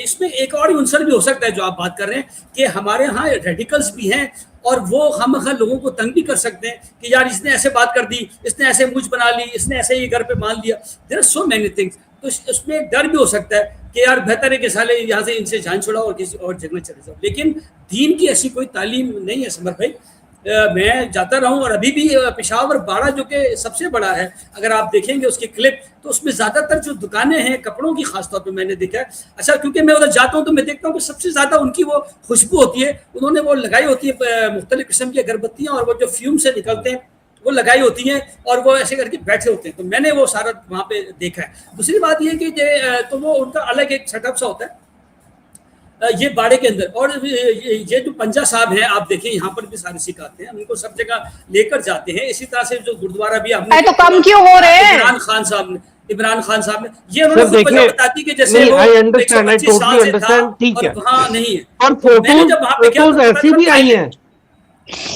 इसमें एक और आंसर भी हो सकता है जो आप बात कर रहे हैं कि हमारे यहाँ रेडिकल्स भी हैं, और वो हम लोगों को तंग भी कर सकते हैं कि यार इसने ऐसे बात कर दी, इसने ऐसे मुझ बना ली, इसने ऐसे ही घर पे मान लिया, there are so many things. तो उसमें एक डर भी हो सकता है कि यार बेहतर है कि साले यहाँ से इनसे जान छुड़ाओ और किसी और जगह चले जाओ। लेकिन दीन की ऐसी कोई तालीम नहीं है समर भाई। मैं जाता रहा हूँ, और अभी भी पेशावर बाड़ा जो कि सबसे बड़ा है, अगर आप देखेंगे उसकी क्लिप, तो उसमें ज़्यादातर जो दुकानें हैं कपड़ों की खासतौर पे मैंने देखा है। अच्छा, क्योंकि मैं उधर जाता हूँ तो मैं देखता हूँ कि सबसे ज़्यादा उनकी वो खुशबू होती है, उन्होंने वो लगाई होती है मुख्तलिफ किस्म की अगरबत्तियाँ, और वो जो फ्यूम से निकलते हैं वो लगाई होती हैं, और वो ऐसे करके बैठे होते हैं। तो मैंने वो सारा वहाँ पे देखा है। दूसरी बात ये कि तो वो उनका अलग एक सेटअप सा होता है। ये बाड़े के अंदर। और ये जो पंजा साहब हैं, आप देखिए यहाँ पर भी सारे सिख आते हैं, उनको सब जगह लेकर जाते हैं। इसी तरह से जो गुरुद्वारा भी हमने तो कम क्यों हो रहे हैं? इमरान खान साहब ने ये उन्होंने खुद बताती कि जैसे वो 125 साल से था और वहाँ नहीं है। और फोटोज ऐसी भी आई हैं,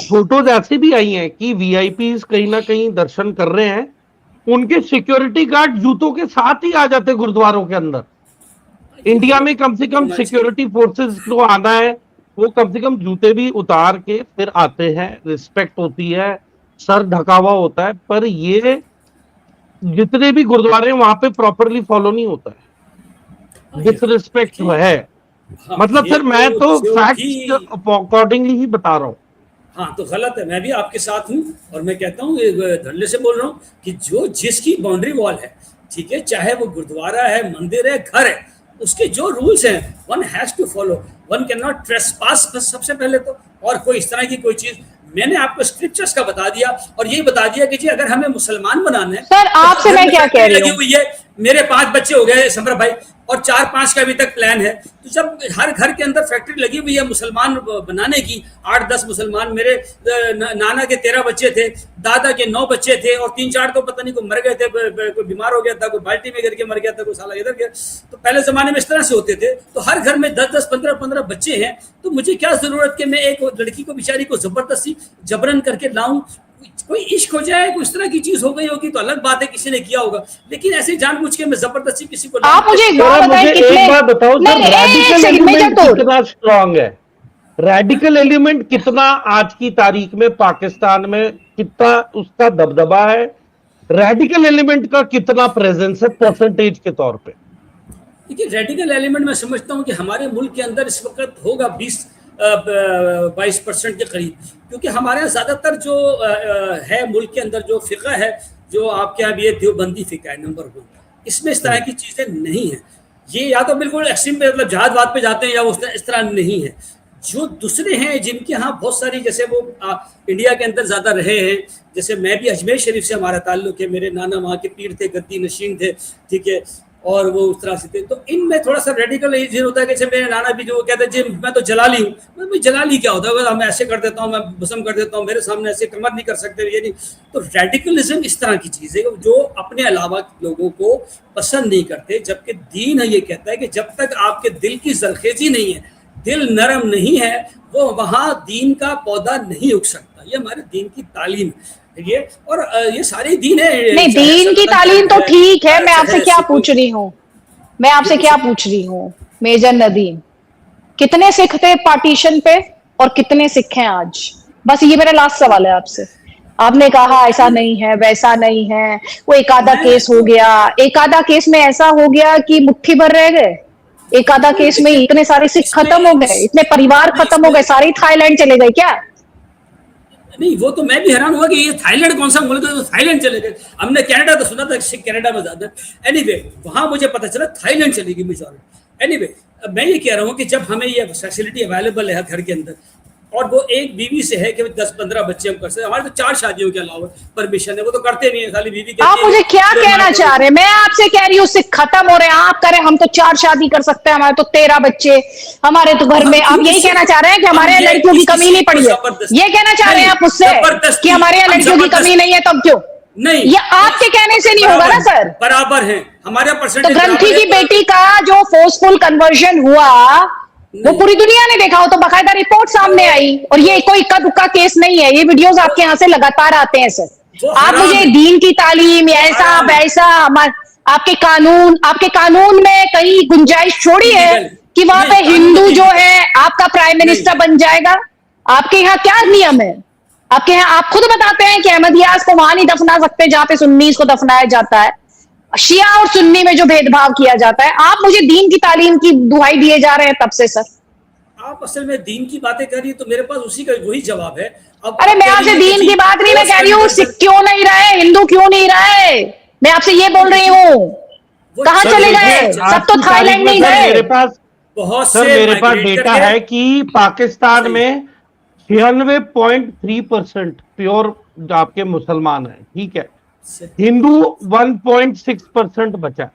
फोटोज ऐसी भी आई हैं कि वीआईपीज कहीं ना कहीं दर्शन कर रहे हैं, उनके सिक्योरिटी गार्ड जूतों के साथ ही आ जाते गुरुद्वारों के अंदर। इंडिया में कम से कम सिक्योरिटी फोर्सेस को आना है, वो कम से कम जूते भी उतार के फिर आते हैं, रिस्पेक्ट होती है, सर ढका हुआ होता है। पर ये जितने भी गुरुद्वारे हैं वहां पे प्रॉपरली फॉलो नहीं होता है, डिसरिस्पेक्ट है। मतलब सर मैं तो फैक्ट अकॉर्डिंगली ही बता रहा हूँ। हाँ, तो गलत है, मैं भी आपके साथ हूँ और मैं कहता हूँ धड़ल्ले से बोल रहा हूँ कि जो जिसकी बाउंड्री वॉल है, ठीक है, चाहे वो गुरुद्वारा है, मंदिर है, घर है, उसके जो रूल्स हैं one has to follow, one can not trespass सबसे पहले तो। और कोई इस तरह की कोई चीज मैंने आपको स्क्रिप्चर्स का बता दिया और ये बता दिया कि जी अगर हमें मुसलमान बनाना है सर, आपसे मैं क्या कह रही हूँ, मेरे 5 बच्चे हो गए समर भाई और 4-5 का अभी तक प्लान है। तो जब हर घर के अंदर फैक्ट्री लगी हुई है मुसलमान बनाने की, 8-10 मुसलमान, मेरे नाना के 13 बच्चे थे, दादा के 9 बच्चे थे और 3-4 तो पता नहीं कोई मर गए थे, कोई बीमार हो गया था, कोई बाल्टी में गिर के मर गया था, कोई साला इधर गया। तो पहले जमाने में इस तरह से होते थे। तो हर घर में 10-10, 15-15 बच्चे हैं, तो मुझे क्या जरूरत कि मैं एक लड़की को बेचारी को जबरदस्ती जबरन करके लाऊं। कोई इश्क हो जाए, कोई इस तरह की चीज हो गई होगी तो अलग बात है, किसी ने किया होगा, लेकिन ऐसे जानबूझ के मैं जबरदस्ती किसी को आप मुझे एक बात बताओ, रेडिकल एलिमेंट कितना स्ट्रांग है, रेडिकल एलिमेंट कितना आज की तारीख में पाकिस्तान में कितना उसका दबदबा है, रेडिकल एलिमेंट का कितना प्रेजेंस है परसेंटेज के तौर पे। देखिए, रेडिकल एलिमेंट मैं समझता हूँ कि हमारे मुल्क के अंदर इस वक्त होगा 22% के करीब, क्योंकि हमारे यहाँ ज़्यादातर जो है मुल्क के अंदर जो फ़िक़ा है, जो आपके यहाँ भी ये देवबंदी फ़िक़ा है नंबर 1, इसमें इस तरह की चीज़ें नहीं हैं। ये या तो बिल्कुल एक्सट्रीम पे मतलब जहाद पे जाते हैं या इस तरह नहीं है। जो दूसरे हैं जिनके यहाँ बहुत सारी, जैसे वो इंडिया के अंदर ज़्यादा रहे हैं, जैसे मैं भी अजमेर शरीफ से हमारा ताल्लुक़ है, मेरे नाना वहाँ के पीर थे, गद्दी नशीन थे, ठीक है, और वो उस तरह से थे। तो इनमें थोड़ा सा रेडिकल ये होता है कि मेरे नाना भी जो कहते हैं जी मैं तो जलाली हूँ, मैं जलाली क्या होता है, मैं ऐसे कर देता हूँ, मैं भस्म कर देता हूँ, मेरे सामने ऐसे कमर नहीं कर सकते, ये नहीं। तो रेडिकलिज्म इस तरह की चीज़ है जो अपने अलावा लोगों को पसंद नहीं करते, जबकि दीन है ये कहता है कि जब तक आपके दिल की जरखेज़ी नहीं है, दिल नरम नहीं है, वो वहाँ दीन का पौधा नहीं उग सकता। ये हमारे दीन की तालीम है। ये और ये सारे दीन है। नहीं, दीन की तालीम तो ठीक है। मैं आपसे क्या पूछ रही हूँ, मेजर नदीम, कितने सिख थे पार्टीशन पे और कितने सिख हैं आज? बस ये मेरा लास्ट सवाल है आपसे। आपने कहा ऐसा नहीं है, वैसा नहीं है, वो एक आधा केस हो गया, एक आधा केस में ऐसा हो गया कि मुट्ठी भर रह गए, एक आधा केस में इतने सारे सिख खत्म हो गए, इतने परिवार खत्म हो गए, सारे थाईलैंड चले गए क्या? नहीं, वो तो मैं भी हैरान हुआ कि ये थाईलैंड कौन सा मुल्क है, तो थाईलैंड चले गए। हमने कनाडा तो सुना था सिख कनाडा में ज्यादा। एनीवे, वहां मुझे पता चला थाईलैंड चलेगी मेजॉरिटी। एनीवे, मैं ये कह रहा हूँ कि जब हमें ये फैसिलिटी अवेलेबल है घर के अंदर, और वो एक बीवी से है कि 10-15 बच्चे हम कर सकते हैं, हमारे तो 4 शादियों के अलावा परमिशन है, वो तो करते नहीं है, खाली बीवी के। आप मुझे क्या कहना चाह रहे हैं? मैं आपसे कह रही हूँ सिख खत्म हो रहे हैं, आप करें हम तो 4 शादी कर सकते हैं, हमारे तो 13 बच्चे, हमारे तो घर में। आप यही कहना चाह रहे हैं कि हमारे यहाँ लड़कियों की कमी नहीं पड़ी है? ये कहना चाह रहे हैं आप मुझसे कि हमारे यहाँ लड़कियों की कमी नहीं है, तब क्यों? नहीं, ये आपके कहने से नहीं होगा ना सर। बराबर है हमारे परसेंटेज। तो ग्रंथी की बेटी का जो फोर्सफुल कन्वर्जन हुआ वो पूरी दुनिया ने देखा, हो तो बाकायदा रिपोर्ट सामने आई, और ये कोई इक्का दुक्का केस नहीं है। ये वीडियोस आपके यहाँ से लगातार आते हैं सर। आप मुझे दीन की तालीम ऐसा वैसा, आपके कानून में कहीं गुंजाइश छोड़ी है कि वहां पे हिंदू जो है आपका प्राइम मिनिस्टर बन जाएगा? आपके यहाँ क्या नियम है? आपके यहाँ आप खुद बताते हैं कि अहमदियाज को वहां नहीं दफना सकते जहां पे सुन्नीस को दफनाया जाता है, शिया और सुन्नी में जो भेदभाव किया जाता है। आप मुझे दीन की तालीम की दुहाई दिए जा रहे हैं तब से सर। आप असल में दीन की बातें कर रही है तो मेरे पास उसी का वही जवाब है। अब अरे मैं आपसे दीन की बात नहीं, मैं कह रही हूँ सिख क्यों नहीं रहे, हिंदू क्यों नहीं रहे, मैं आपसे ये बोल रही हूँ। कहाँ चले गए? सब तो थाईलैंड नहीं गए। मेरे पास डेटा है कि पाकिस्तान में 96.3% प्योर आपके मुसलमान हैं, ठीक है। हिंदू 1.6% बचा है,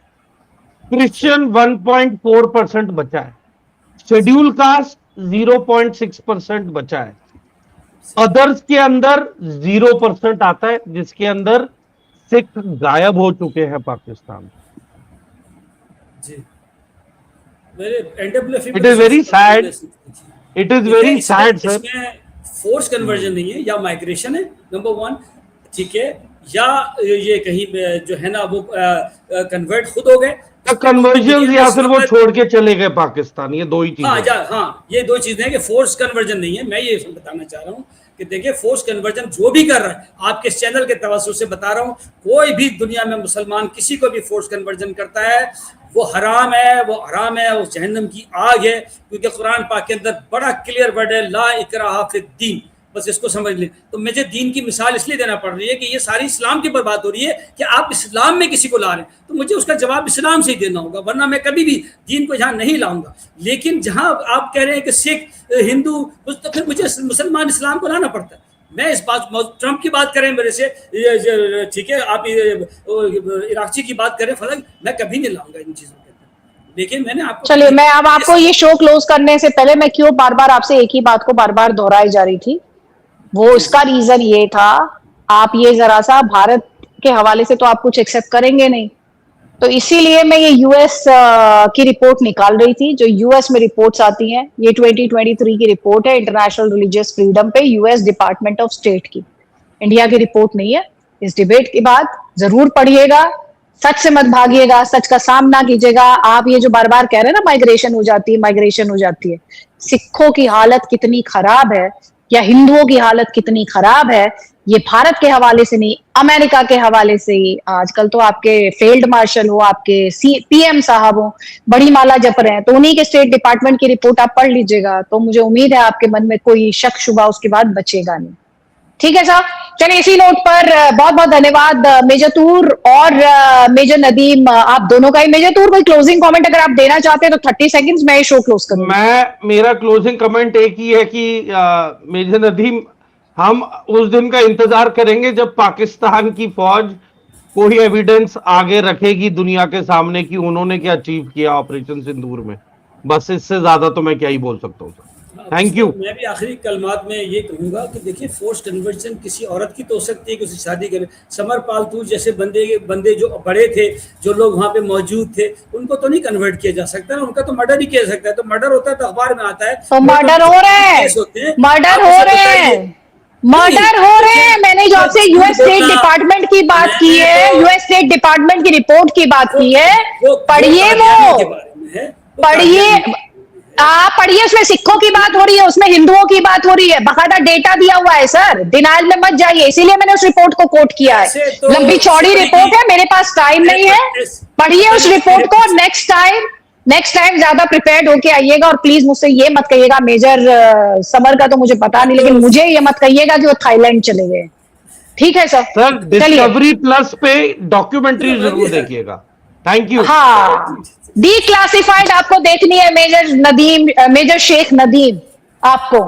क्रिश्चियन 1.4% बचा है, शेड्यूल कास्ट 0.6% बचा है। अदर्स के अंदर 0% आता है, जिसके अंदर सिख गायब हो चुके हैं पाकिस्तान। जी, मेरे NWFE it is very sad, it is very sad sir. इसमें फोर्स कन्वर्जन नहीं है, या माइग्रेशन है नंबर 1, ठीक है, या ये कहीं जो है ना वो कन्वर्ट खुद हो गए, कन्वर्जन या फिर वो छोड़ के चले गए पाकिस्तान, ये दो ही चीजें। हाँ, ये दो चीजें हैं कि फोर्स कन्वर्जन नहीं है। मैं ये बताना चाह रहा हूँ कि देखिए, फोर्स कन्वर्जन जो भी कर रहा है, आपके इस चैनल के तवज्जुह से बता रहा हूँ, कोई भी दुनिया में मुसलमान किसी को भी फोर्स कन्वर्जन करता है, वो हराम है, वो हराम है, वो जहन्नम की आग है। क्योंकि कुरान पाक के अंदर बड़ा क्लियर वर्ड है, ला इकराहा फिद्दीन, बस इसको समझ लें। तो मुझे दीन की मिसाल इसलिए देना पड़ रही है कि ये सारी इस्लाम की बात हो रही है कि आप इस्लाम में किसी को ला रहे हैं, तो मुझे उसका जवाब इस्लाम से ही देना होगा, वरना मैं कभी भी दीन को यहाँ नहीं लाऊंगा। लेकिन जहाँ आप कह रहे हैं कि सिख, हिंदू, तो फिर मुझे मुसलमान इस्लाम को लाना पड़ता है। मैं इस बात, ट्रंप की बात करें मेरे से, ठीक है, आप इराक़ी की बात करें, फलक, मैं कभी नहीं लाऊंगा इन चीज़ों के अंदर। लेकिन मैंने आपको, चलिए, मैं अब आपको ये शो क्लोज करने से पहले मैं क्यों बार बार आपसे एक ही बात को बार बार दोहराई जा रही थी, वो इसका रीजन ये था, आप ये जरा सा भारत के हवाले से तो आप कुछ एक्सेप्ट करेंगे नहीं, तो इसीलिए मैं ये यूएस की रिपोर्ट निकाल रही थी। जो यूएस में रिपोर्ट्स आती हैं, ये 2023 की रिपोर्ट है इंटरनेशनल रिलीजियस फ्रीडम पे, यूएस डिपार्टमेंट ऑफ स्टेट की, इंडिया की रिपोर्ट नहीं है। इस डिबेट के बाद जरूर पढ़िएगा, सच से मत भागिएगा, सच का सामना कीजिएगा। आप ये जो बार बार कह रहे हैं ना, माइग्रेशन हो जाती है, माइग्रेशन हो जाती है, सिखों की हालत कितनी खराब है या हिंदुओं की हालत कितनी खराब है, ये भारत के हवाले से नहीं, अमेरिका के हवाले से ही। आजकल तो आपके फील्ड मार्शल हो, आपके पीएम साहब हो, बड़ी माला जप रहे हैं, तो उन्हीं के स्टेट डिपार्टमेंट की रिपोर्ट आप पढ़ लीजिएगा, तो मुझे उम्मीद है आपके मन में कोई शक शुबा उसके बाद बचेगा नहीं। ठीक है साहब, चलिए इसी नोट पर बहुत बहुत धन्यवाद मेजर तूर और मेजर नदीम, आप दोनों का ही। मेजर तूर, कोई क्लोजिंग कमेंट अगर आप देना चाहते हैं तो 30 सेकंड्स में शो क्लोज करूंगा। मेरा क्लोजिंग कमेंट एक ही है कि मेजर नदीम, हम उस दिन का इंतजार करेंगे जब पाकिस्तान की फौज कोई एविडेंस आगे रखेगी दुनिया के सामने कि उन्होंने क्या अचीव किया ऑपरेशन सिंदूर में। बस इससे ज्यादा तो मैं क्या ही बोल सकता हूँ। Thank you. मैं भी आखिरी कलमात में ये कहूंगा कि देखिए, फोर्स कन्वर्जन किसी औरत की तो हो सकती है कि उसे शादी करे, समर पालतू जैसे बंदे जो बड़े थे, जो लोग वहां पे मौजूद थे, उनको तो नहीं कन्वर्ट किया जा सकता ना, उनका तो मर्डर ही किया जा सकता है। तो मर्डर होता है तो अखबार में आता है, तो मर्डर हो रहे हैं, मर्डर हो रहे हैं, मर्डर हो रहे हैं। मैंने जो आपसे यूएस स्टेट डिपार्टमेंट की बात की है, यूएस स्टेट डिपार्टमेंट की रिपोर्ट की बात की है, पढ़िए, वो पढ़िए, आप पढ़िए, उसमें सिखों की बात हो रही है, उसमें हिंदुओं की बात हो रही है, बाकायदा डेटा दिया हुआ है सर, डिनाइल में मत जाइए। इसीलिए मैंने उस रिपोर्ट को कोट किया है, लंबी चौड़ी रिपोर्ट है, मेरे पास टाइम नहीं है, पढ़िए उस रिपोर्ट को। नेक्स्ट टाइम ज्यादा प्रिपेयर्ड होके आइएगा, और प्लीज मुझसे ये मत कहिएगा, मेजर समर का तो मुझे पता नहीं, लेकिन मुझे ये मत कहिएगा कि वो थाईलैंड चले गए। ठीक है सर, डिस्कवरी प्लस पे डॉक्यूमेंट्री जरूर देखिएगा। Thank you. हाँ, डीक्लासिफाइड आपको देखनी है मेजर नदीम, मेजर शेख नदीम, आपको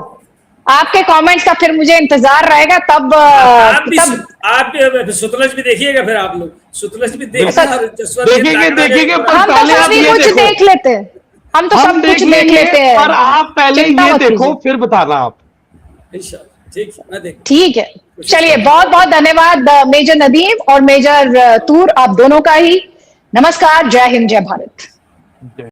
आपके कमेंट्स का फिर मुझे इंतजार रहेगा। तब आप सुतलज भी देखिएगा, फिर आप लोग सुतलज भी देखेंगे। हम तो सभी कुछ देख लेते हैं, हम तो सब कुछ देख लेते हैं, पर आप पहले ये देखो फिर बताना आप। ठीक है, चलिए, बहुत बहुत धन्यवाद मेजर नदीम और मेजर तूर, आप दोनों का ही। नमस्कार, जय हिंद, जय भारत।